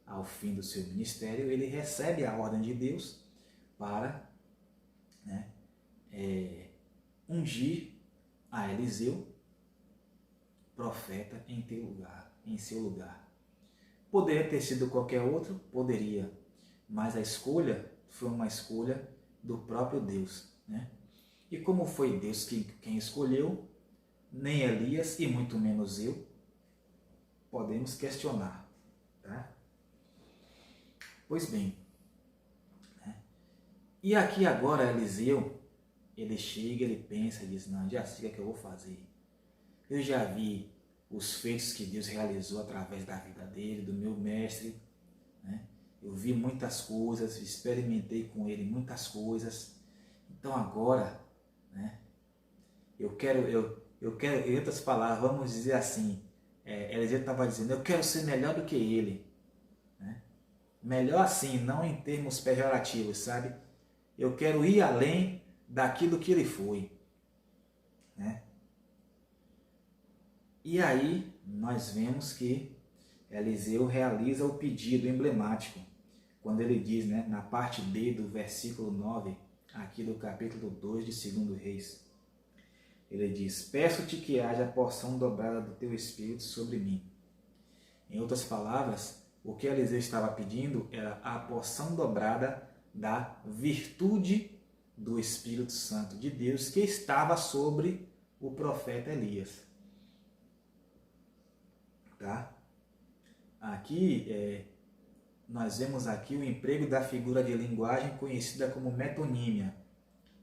ao fim do seu ministério, ele recebe a ordem de Deus para, né, ungir a Eliseu, profeta, em seu lugar. Poderia ter sido qualquer outro? Poderia, mas a escolha foi uma escolha do próprio Deus, né? E como foi Deus quem escolheu, nem Elias e muito menos eu podemos questionar, tá? Pois bem, né? E aqui agora Eliseu, ele chega, ele pensa e diz: não, já sei o que eu vou fazer. Eu já vi os feitos que Deus realizou através da vida dele, do meu mestre, né? Eu vi muitas coisas, experimentei com ele muitas coisas. Então agora, né, eu quero, em outras palavras, vamos dizer assim, Eliseu estava dizendo: eu quero ser melhor do que ele, né? Melhor assim, não em termos pejorativos, sabe? Eu quero ir além daquilo que ele foi, né? E aí nós vemos que Eliseu realiza o pedido emblemático, quando ele diz, né, na parte B do versículo 9, aqui do capítulo 2 de 2 Reis, ele diz: peço-te que haja porção dobrada do teu espírito sobre mim. Em outras palavras, o que Eliseu estava pedindo era a porção dobrada da virtude do Espírito Santo de Deus que estava sobre o profeta Elias. Tá? Aqui, nós vemos aqui o emprego da figura de linguagem conhecida como metonímia.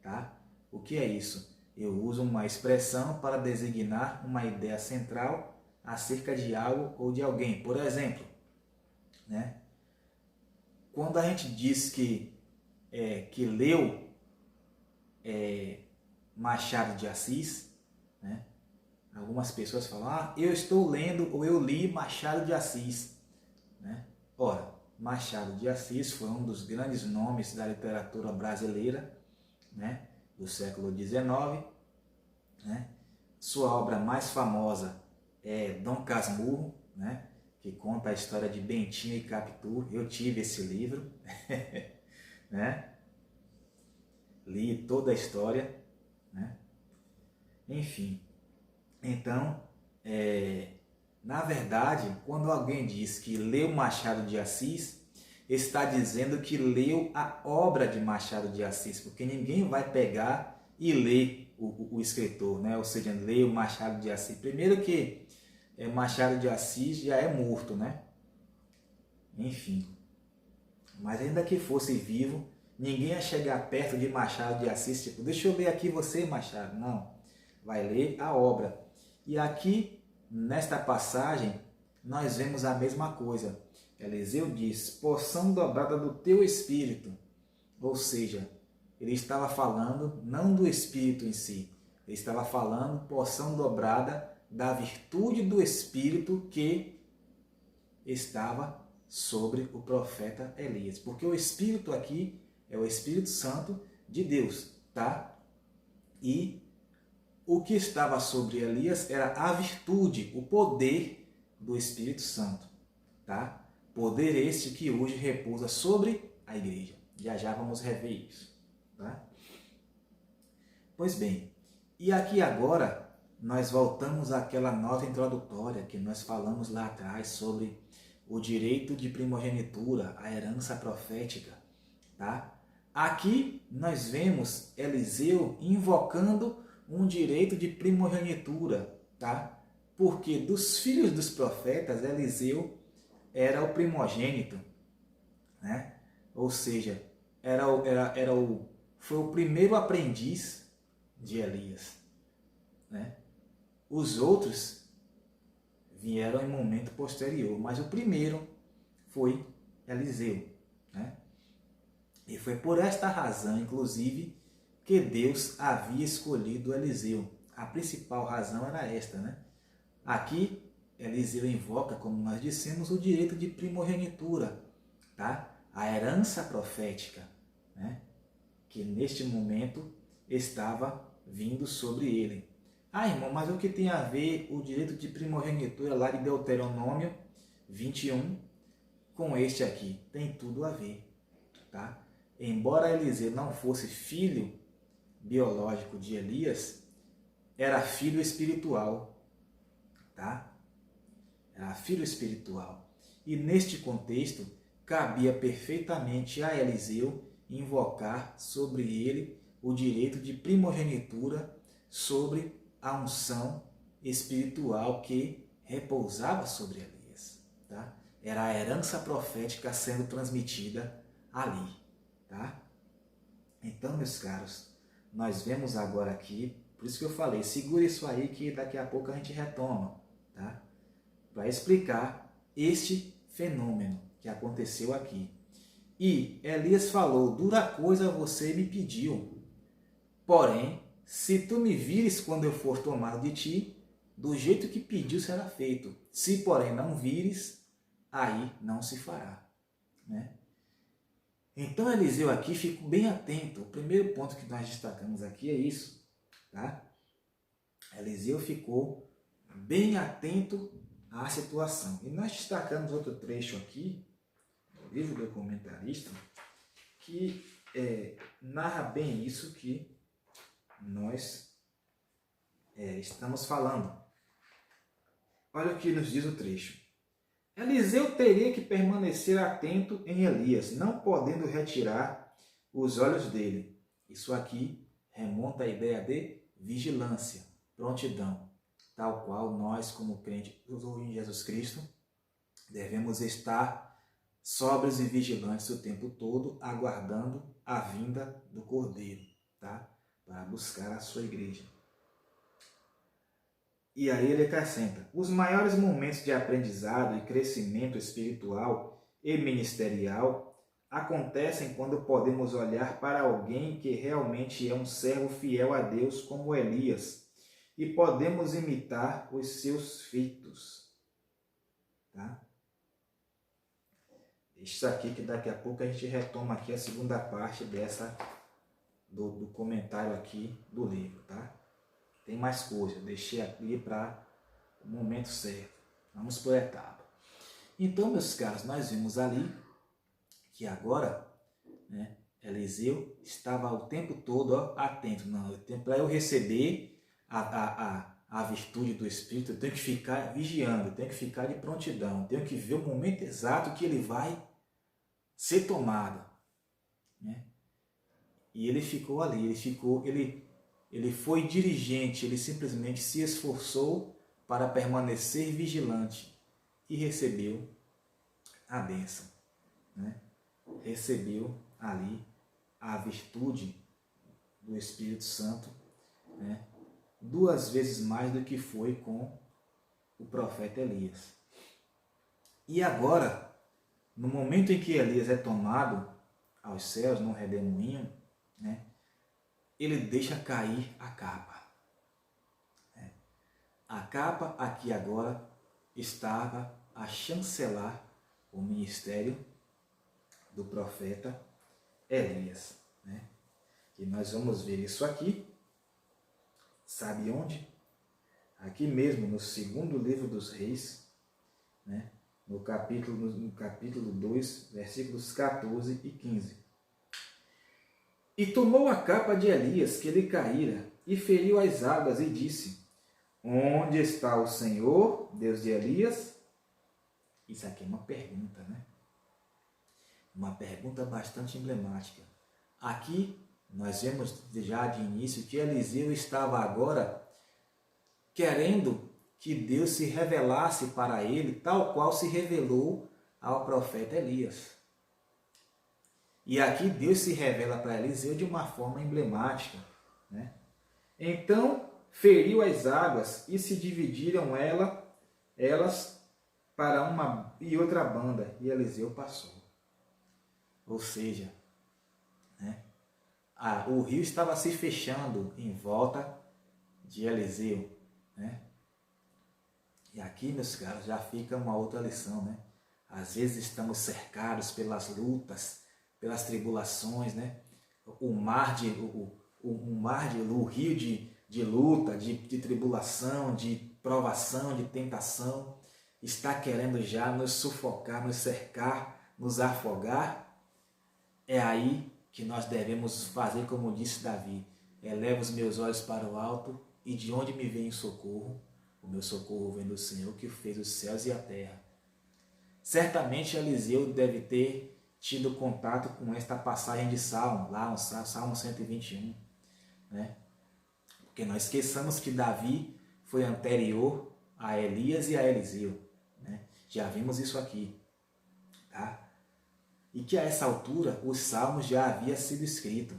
Tá? O que é isso? Eu uso uma expressão para designar uma ideia central acerca de algo ou de alguém. Por exemplo, né, quando a gente diz que leu Machado de Assis, né, algumas pessoas falam: eu estou lendo ou eu li Machado de Assis, né? Ora, Machado de Assis foi um dos grandes nomes da literatura brasileira, né, do século XIX, né? Sua obra mais famosa é Dom Casmurro, né, que conta a história de Bentinho e Capitu. Eu tive esse livro, né? Li toda a história, né? Enfim, então, na verdade, quando alguém diz que leu Machado de Assis, está dizendo que leu a obra de Machado de Assis, porque ninguém vai pegar e lê o escritor, né? Ou seja, lê o Machado de Assis. Primeiro que Machado de Assis já é morto, né? Enfim, mas ainda que fosse vivo, ninguém ia chegar perto de Machado de Assis, tipo, deixa eu ler aqui você, Machado. Não, vai ler a obra. E aqui, nesta passagem, nós vemos a mesma coisa. Eliseu diz, porção dobrada do teu espírito. Ou seja, ele estava falando não do espírito em si, ele estava falando porção dobrada da virtude do espírito que estava sobre o profeta Elias. Porque o espírito aqui é o Espírito Santo de Deus, tá? E o que estava sobre Elias era a virtude, o poder do Espírito Santo, tá? Poder este que hoje repousa sobre a igreja. Já já vamos rever isso, tá? Pois bem, e aqui agora nós voltamos àquela nota introdutória que nós falamos lá atrás sobre o direito de primogenitura, a herança profética, tá? Aqui nós vemos Eliseu invocando um direito de primogenitura, tá? Porque dos filhos dos profetas, Eliseu era o primogênito, né? Ou seja, foi o primeiro aprendiz de Elias, né? Os outros vieram em momento posterior, mas o primeiro foi Eliseu, né? E foi por esta razão, inclusive, que Deus havia escolhido Eliseu. A principal razão era esta, né? Aqui, Eliseu invoca, como nós dissemos, o direito de primogenitura, tá? A herança profética, né? Que neste momento estava vindo sobre ele. Ah, irmão, mas o que tem a ver o direito de primogenitura lá de Deuteronômio 21 com este aqui? Tem tudo a ver, tá? Embora Eliseu não fosse filho biológico de Elias, era filho espiritual, tá? Era filho espiritual. E neste contexto, cabia perfeitamente a Eliseu invocar sobre ele o direito de primogenitura sobre a unção espiritual que repousava sobre Elias, tá? Era a herança profética sendo transmitida ali, tá? Então, meus caros, nós vemos agora aqui, por isso que eu falei, segura isso aí que daqui a pouco a gente retoma, tá? Para explicar este fenômeno que aconteceu aqui. E Elias falou, dura coisa você me pediu, porém, se tu me vires quando eu for tomado de ti, do jeito que pediu será feito. Se, porém, não vires, aí não se fará, né? Então, Eliseu aqui, fico bem atento. O primeiro ponto que nós destacamos aqui é isso, tá? Eliseu ficou bem atento à situação. E nós destacamos outro trecho aqui, no livro do comentarista, que narra bem isso que nós estamos falando. Olha o que nos diz o trecho. Eliseu teria que permanecer atento em Elias, não podendo retirar os olhos dele. Isso aqui remonta à ideia de vigilância, prontidão, tal qual nós, como crentes em Jesus Cristo, devemos estar sóbrios e vigilantes o tempo todo, aguardando a vinda do Cordeiro, tá? Para buscar a sua igreja. E aí ele acrescenta, os maiores momentos de aprendizado e crescimento espiritual e ministerial acontecem quando podemos olhar para alguém que realmente é um servo fiel a Deus como Elias e podemos imitar os seus feitos. Tá? Isso aqui que daqui a pouco a gente retoma aqui a segunda parte do comentário aqui do livro, tá? Tem mais coisa, deixei aqui para o momento certo. Vamos por etapa. Então, meus caros, nós vimos ali que agora, né, Eliseu estava o tempo todo atento. Não, para eu receber a virtude do Espírito, eu tenho que ficar vigiando, eu tenho que ficar de prontidão, eu tenho que ver o momento exato que ele vai ser tomado, né? E ele ficou ali, ele ele foi diligente, ele simplesmente se esforçou para permanecer vigilante e recebeu a bênção, né? Recebeu ali a virtude do Espírito Santo, né? 2 vezes mais do que foi com o profeta Elias. E agora, no momento em que Elias é tomado aos céus, no redemoinho, né? Ele deixa cair a capa. A capa aqui agora estava a chancelar o ministério do profeta Elias, né? E nós vamos ver isso aqui, sabe onde? Aqui mesmo, no 2º livro dos Reis, né? no capítulo 2, versículos 14 e 15. E tomou a capa de Elias, que lhe caíra, e feriu as águas, e disse: onde está o Senhor, Deus de Elias? Isso aqui é uma pergunta, né? Uma pergunta bastante emblemática. Aqui nós vemos já de início que Eliseu estava agora querendo que Deus se revelasse para ele, tal qual se revelou ao profeta Elias. E aqui Deus se revela para Eliseu de uma forma emblemática, né? Então feriu as águas e se dividiram elas para uma e outra banda, e Eliseu passou. Ou seja, né? O rio estava se fechando em volta de Eliseu, né? E aqui, meus caros, já fica uma outra lição, né? Às vezes estamos cercados pelas lutas, pelas tribulações, né? O rio de luta, de tribulação, de provação, de tentação, está querendo já nos sufocar, nos cercar, nos afogar. É aí que nós devemos fazer como disse Davi: eleva os meus olhos para o alto, e de onde me vem o socorro? O meu socorro vem do Senhor, que fez os céus e a terra. Certamente Eliseu deve ter tido contato com esta passagem de Salmo, lá no Salmo 121, né? Porque nós esqueçamos que Davi foi anterior a Elias e a Eliseu, né? Já vimos isso aqui, tá? E que a essa altura os salmos já havia sido escrito,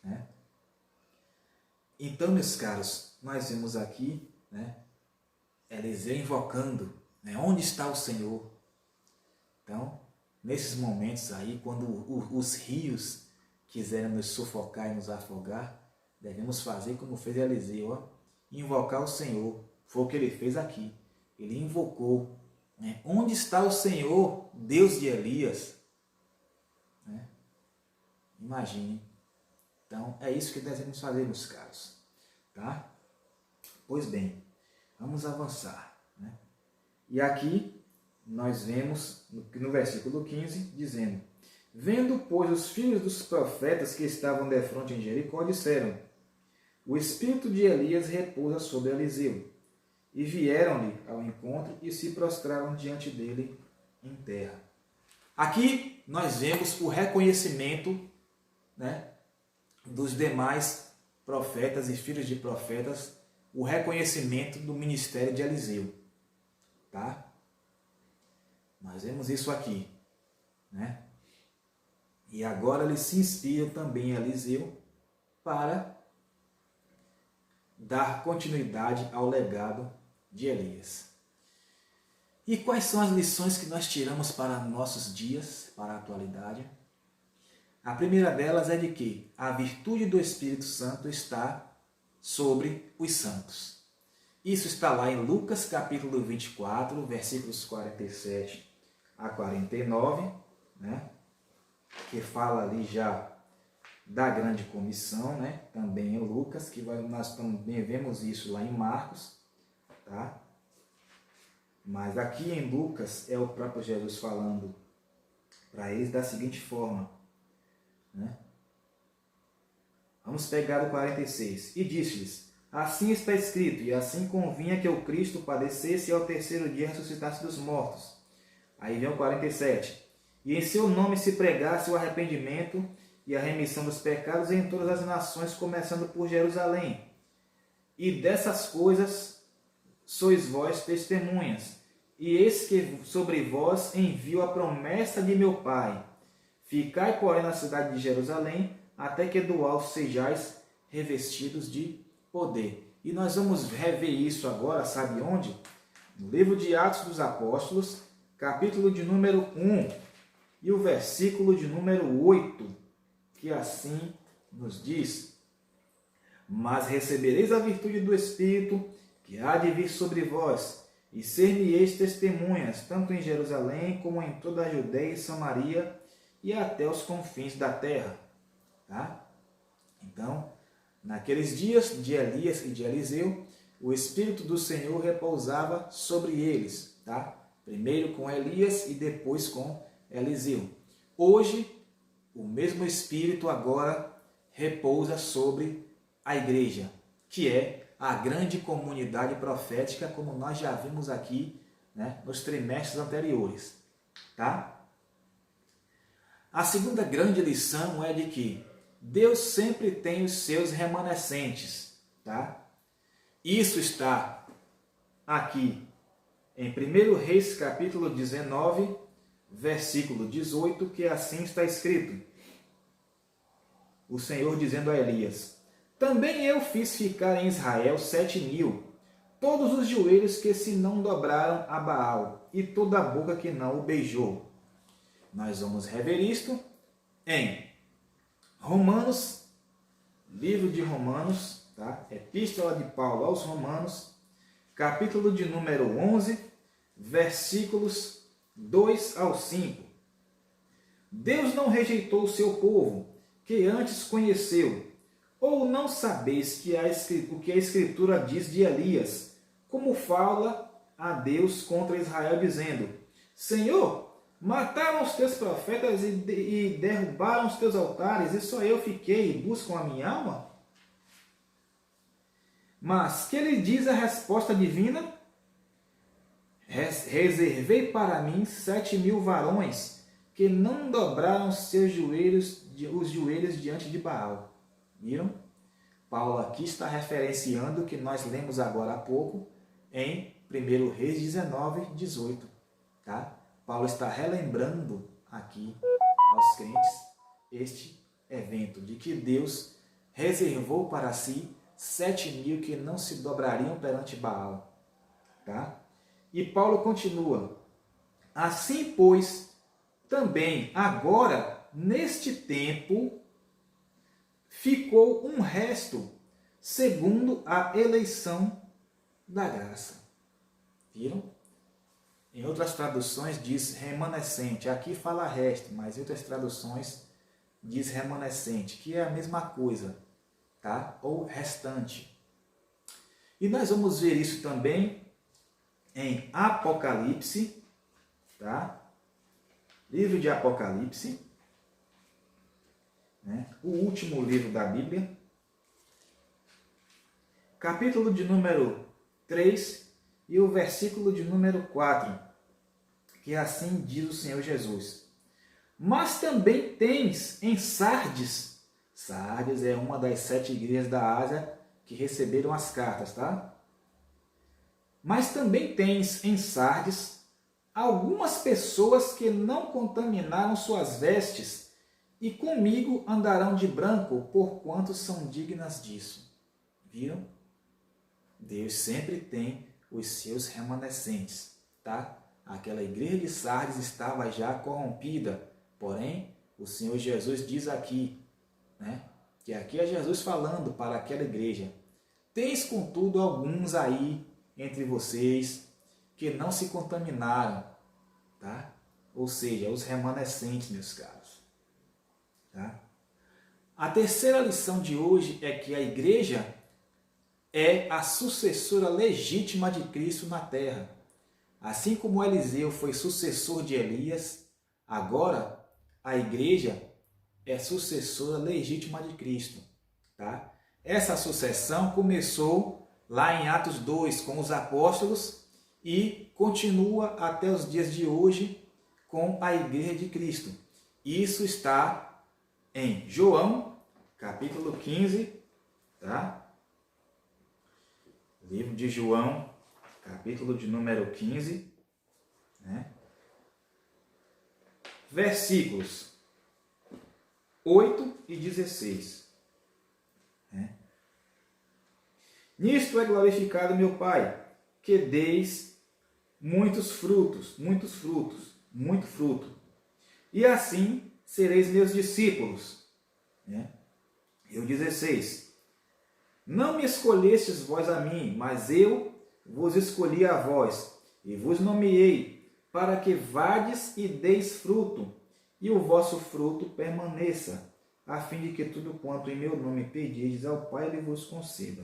né? Então, meus caros, nós vemos aqui, né, Eliseu invocando, né, onde está o Senhor? Então, nesses momentos aí, quando os rios quiserem nos sufocar e nos afogar, devemos fazer como fez Eliseu, ó, invocar o Senhor. Foi o que ele fez aqui. Ele invocou, né, onde está o Senhor, Deus de Elias? Né? Imagine. Então, é isso que devemos fazer, meus caros. Tá? Pois bem, vamos avançar, né? E aqui nós vemos no versículo 15 dizendo: vendo, pois, os filhos dos profetas que estavam defronte em Jericó, disseram: o espírito de Elias repousa sobre Eliseu. E vieram-lhe ao encontro e se prostraram diante dele em terra. Aqui nós vemos o reconhecimento, né, dos demais profetas e filhos de profetas, o reconhecimento do ministério de Eliseu. Tá? Nós vemos isso aqui, né? E agora eles se inspiram também em Eliseu para dar continuidade ao legado de Elias. E quais são as lições que nós tiramos para nossos dias, para a atualidade? A primeira delas é de que a virtude do Espírito Santo está sobre os santos. Isso está lá em Lucas capítulo 24, versículos 47 a 49, né? Que fala ali já da grande comissão, né? Também em Lucas, que nós também vemos isso lá em Marcos, tá? Mas aqui em Lucas é o próprio Jesus falando para eles da seguinte forma, né? Vamos pegar o 46. E disse-lhes: assim está escrito, e assim convinha que o Cristo padecesse e ao terceiro dia ressuscitasse dos mortos. Aí vem o 47. E em seu nome se pregasse o arrependimento e a remissão dos pecados em todas as nações, começando por Jerusalém. E dessas coisas sois vós testemunhas. E eis que sobre vós envio a promessa de meu Pai. Ficai, porém, na cidade de Jerusalém, até que do alto sejais revestidos de poder. E nós vamos rever isso agora, sabe onde? No livro de Atos dos Apóstolos, capítulo de número 1, e o versículo de número 8, que assim nos diz: Mas recebereis a virtude do Espírito, que há de vir sobre vós, e ser-me-eis testemunhas, tanto em Jerusalém, como em toda a Judeia e Samaria, e até os confins da terra. Tá? Então, naqueles dias de Elias e de Eliseu, o Espírito do Senhor repousava sobre eles. Tá? Primeiro com Elias e depois com Eliseu. Hoje, o mesmo Espírito agora repousa sobre a igreja, que é a grande comunidade profética, como nós já vimos aqui, né, nos trimestres anteriores. Tá? A segunda grande lição é de que Deus sempre tem os seus remanescentes. Tá? Isso está aqui em 1 Reis, capítulo 19, versículo 18, que assim está escrito. O Senhor dizendo a Elias: Também eu fiz ficar em Israel 7.000, todos os joelhos que se não dobraram a Baal, e toda a boca que não o beijou. Nós vamos rever isto em Romanos, livro de Romanos, tá? Epístola de Paulo aos Romanos, capítulo de número 11, versículos 2 ao 5. Deus não rejeitou o seu povo, que antes conheceu. Ou não sabeis o que a Escritura diz de Elias, como fala a Deus contra Israel, dizendo: Senhor, mataram os teus profetas e derrubaram os teus altares, e só eu fiquei e buscam a minha alma? Mas que lhe diz a resposta divina? Reservei para mim 7.000 varões, que não dobraram os joelhos diante de Baal. Viram? Paulo aqui está referenciando o que nós lemos agora há pouco em 1 Reis 19, 18. Tá? Paulo está relembrando aqui aos crentes este evento de que Deus reservou para si 7.000 que não se dobrariam perante Baal. Tá? E Paulo continua: Assim, pois, também agora, neste tempo, ficou um resto, segundo a eleição da graça. Viram? Em outras traduções diz remanescente. Aqui fala resto, mas em outras traduções diz remanescente, que é a mesma coisa, tá? Ou restante. E nós vamos ver isso também em Apocalipse, tá? Livro de Apocalipse, né? O último livro da Bíblia, capítulo de número 3 e o versículo de número 4, que assim diz o Senhor Jesus: Mas também tens em Sardes, Sardes é uma das 7 igrejas da Ásia que receberam as cartas, tá? Mas também tens em Sardes algumas pessoas que não contaminaram suas vestes, e comigo andarão de branco, porquanto são dignas disso. Viram? Deus sempre tem os seus remanescentes, tá? Aquela igreja de Sardes estava já corrompida, porém, o Senhor Jesus diz aqui, né? Que aqui é Jesus falando para aquela igreja: Tens, contudo, alguns aí entre vocês que não se contaminaram, tá? Ou seja, os remanescentes, meus caros. Tá? A terceira lição de hoje é que a igreja é a sucessora legítima de Cristo na terra. Assim como Eliseu foi sucessor de Elias, agora a igreja é sucessora legítima de Cristo. Tá? Essa sucessão começou lá em Atos 2 com os apóstolos e continua até os dias de hoje com a igreja de Cristo. Isso está em João, capítulo 15, tá? Livro de João, capítulo de número 15, né? Versículos 8 e 16. Né? Nisto é glorificado meu Pai, que deis muito fruto, e assim sereis meus discípulos. Né? E o 16. Não me escolhestes vós a mim, mas eu vos escolhi a vós, e vos nomeei, para que vades e deis fruto, e o vosso fruto permaneça, a fim de que tudo quanto em meu nome pedirdes ao Pai, Ele vos conceda.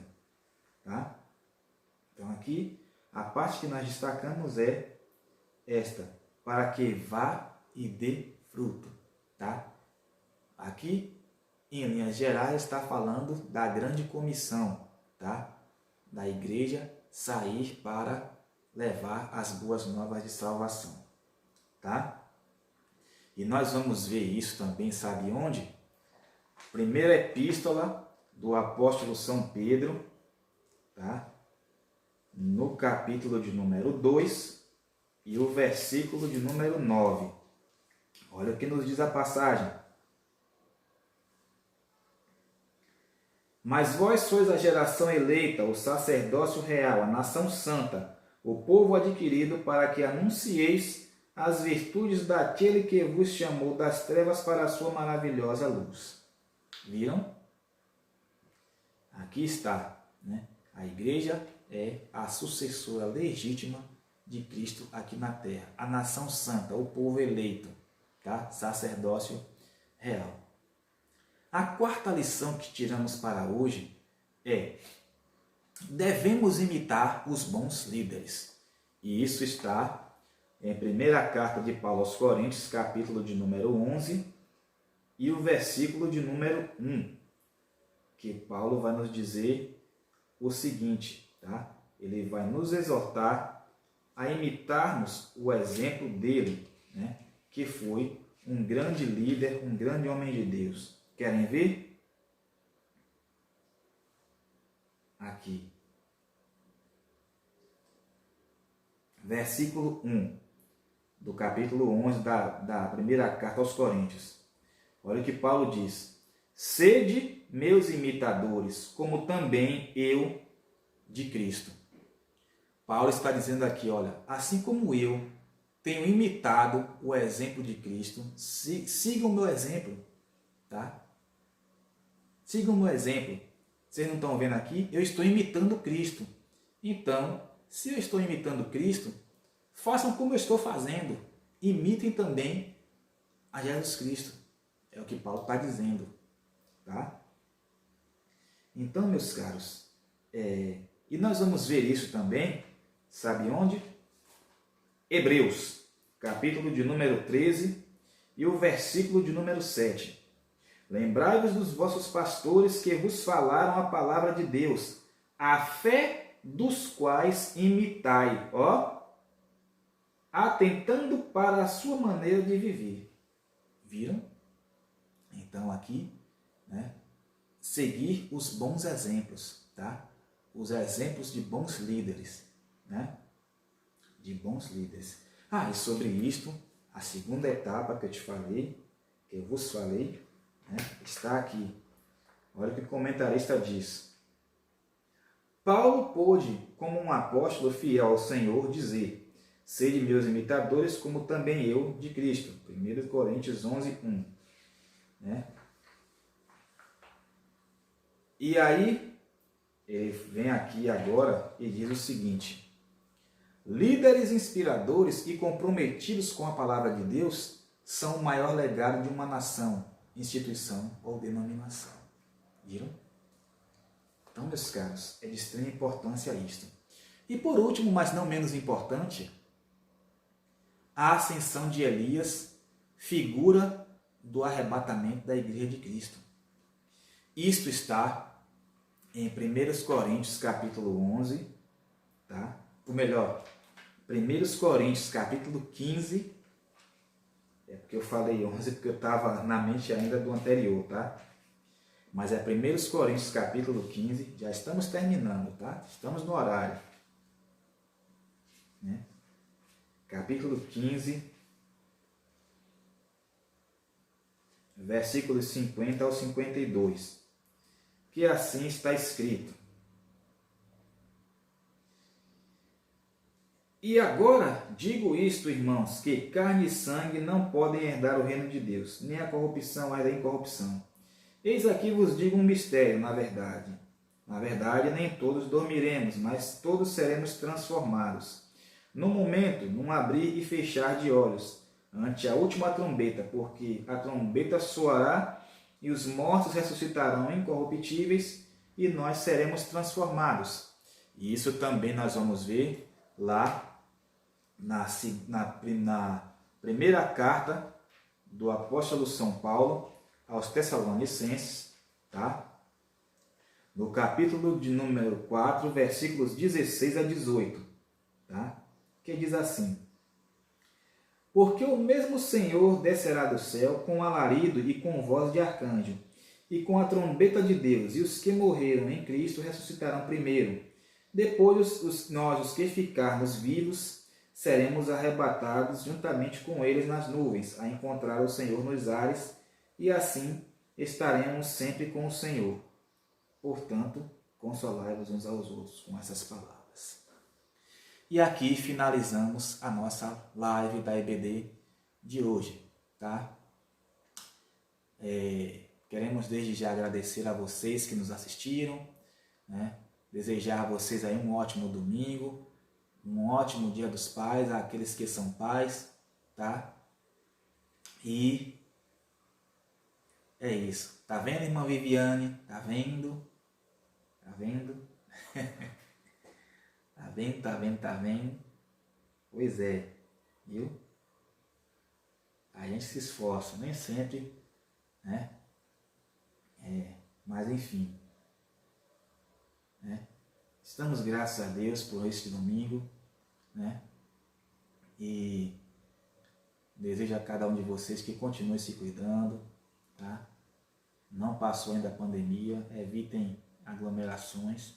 Tá? Então aqui, a parte que nós destacamos é esta, para que vá e dê fruto. Tá? Aqui, em linhas gerais, está falando da grande comissão, tá? Da igreja sair para levar as boas novas de salvação, tá? E nós vamos ver isso também, sabe onde? Primeira epístola do apóstolo São Pedro, tá? No capítulo de número 2 e o versículo de número 9. Olha o que nos diz a passagem. Mas vós sois a geração eleita, o sacerdócio real, a nação santa, o povo adquirido, para que anuncieis as virtudes daquele que vos chamou das trevas para a sua maravilhosa luz. Viram? Aqui está, né? A igreja é a sucessora legítima de Cristo aqui na terra. A nação santa, o povo eleito, tá? Sacerdócio real. A quarta lição que tiramos para hoje é: devemos imitar os bons líderes. E isso está em primeira carta de Paulo aos Coríntios, capítulo de número 11, e o versículo de número 1, que Paulo vai nos dizer o seguinte, tá? Ele vai nos exortar a imitarmos o exemplo dele, né? Que foi um grande líder, um grande homem de Deus. Querem ver? Aqui. Versículo 1 do capítulo 11 da primeira carta aos Coríntios. Olha o que Paulo diz. Sede meus imitadores, como também eu de Cristo. Paulo está dizendo aqui, olha, assim como eu tenho imitado o exemplo de Cristo, sigam o meu exemplo, tá? Sigam o meu exemplo. Vocês não estão vendo aqui? Eu estou imitando Cristo. Então, se eu estou imitando Cristo, façam como eu estou fazendo. Imitem também a Jesus Cristo. É o que Paulo está dizendo. Tá? Então, meus caros, e nós vamos ver isso também, sabe onde? Hebreus, capítulo de número 13 e o versículo de número 7. Lembrai-vos dos vossos pastores que vos falaram a palavra de Deus, a fé dos quais imitai, atentando para a sua maneira de viver. Viram? Então aqui, né, seguir os bons exemplos, tá? Os exemplos de bons líderes, né? De bons líderes. E sobre isto, a segunda etapa que eu te falei, que eu vos falei, né, está aqui. Olha o que o comentarista diz. Paulo pôde, como um apóstolo fiel ao Senhor, dizer: sede meus imitadores, como também eu de Cristo. 1 Coríntios 11, 1. Né? E aí, ele vem aqui agora e diz o seguinte: líderes inspiradores e comprometidos com a palavra de Deus são o maior legado de uma nação, instituição ou denominação. Viram? Então, meus caros, é de extrema importância isto. E por último, mas não menos importante, a ascensão de Elias, figura do arrebatamento da Igreja de Cristo. Isto está em 1 Coríntios capítulo 11, tá? Ou melhor, 1 Coríntios capítulo 15 É porque eu falei 11 porque eu estava na mente ainda do anterior, tá? Mas é 1 Coríntios capítulo 15, já estamos terminando, tá? Estamos no horário. Né? Capítulo 15, versículos 50 ao 52. Que assim está escrito: E agora digo isto, irmãos, que carne e sangue não podem herdar o reino de Deus, nem a corrupção mas a incorrupção. Eis aqui vos digo um mistério, na verdade. Na verdade, nem todos dormiremos, mas todos seremos transformados. No momento, num abrir e fechar de olhos, ante a última trombeta, porque a trombeta soará e os mortos ressuscitarão incorruptíveis e nós seremos transformados. E isso também nós vamos ver lá na primeira carta do apóstolo São Paulo aos Tessalonicenses, tá? No capítulo de número 4, versículos 16 a 18, tá? Que diz assim: Porque o mesmo Senhor descerá do céu com alarido e com voz de arcanjo, e com a trombeta de Deus, e os que morreram em Cristo ressuscitarão primeiro. Depois nós, os que ficarmos vivos, seremos arrebatados juntamente com eles nas nuvens, a encontrar o Senhor nos ares, e assim estaremos sempre com o Senhor. Portanto, consolai-vos uns aos outros com essas palavras. E aqui finalizamos a nossa live da EBD de hoje, tá? Queremos desde já agradecer a vocês que nos assistiram, né? Desejar a vocês aí um ótimo domingo, um ótimo Dia dos Pais, àqueles que são pais, tá? E é isso. Tá vendo, irmã Viviane? Tá vendo? Tá vendo? Tá vendo, tá vendo, tá vendo? Pois é, viu? A gente se esforça, nem sempre, né? Mas enfim, né? Estamos graças a Deus por este domingo, né? E desejo a cada um de vocês que continue se cuidando, tá? Não passou ainda a pandemia, evitem aglomerações.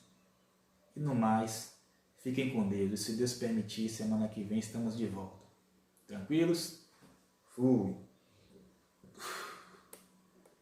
E no mais, fiquem com Deus. E se Deus permitir, semana que vem estamos de volta. Tranquilos? Fui!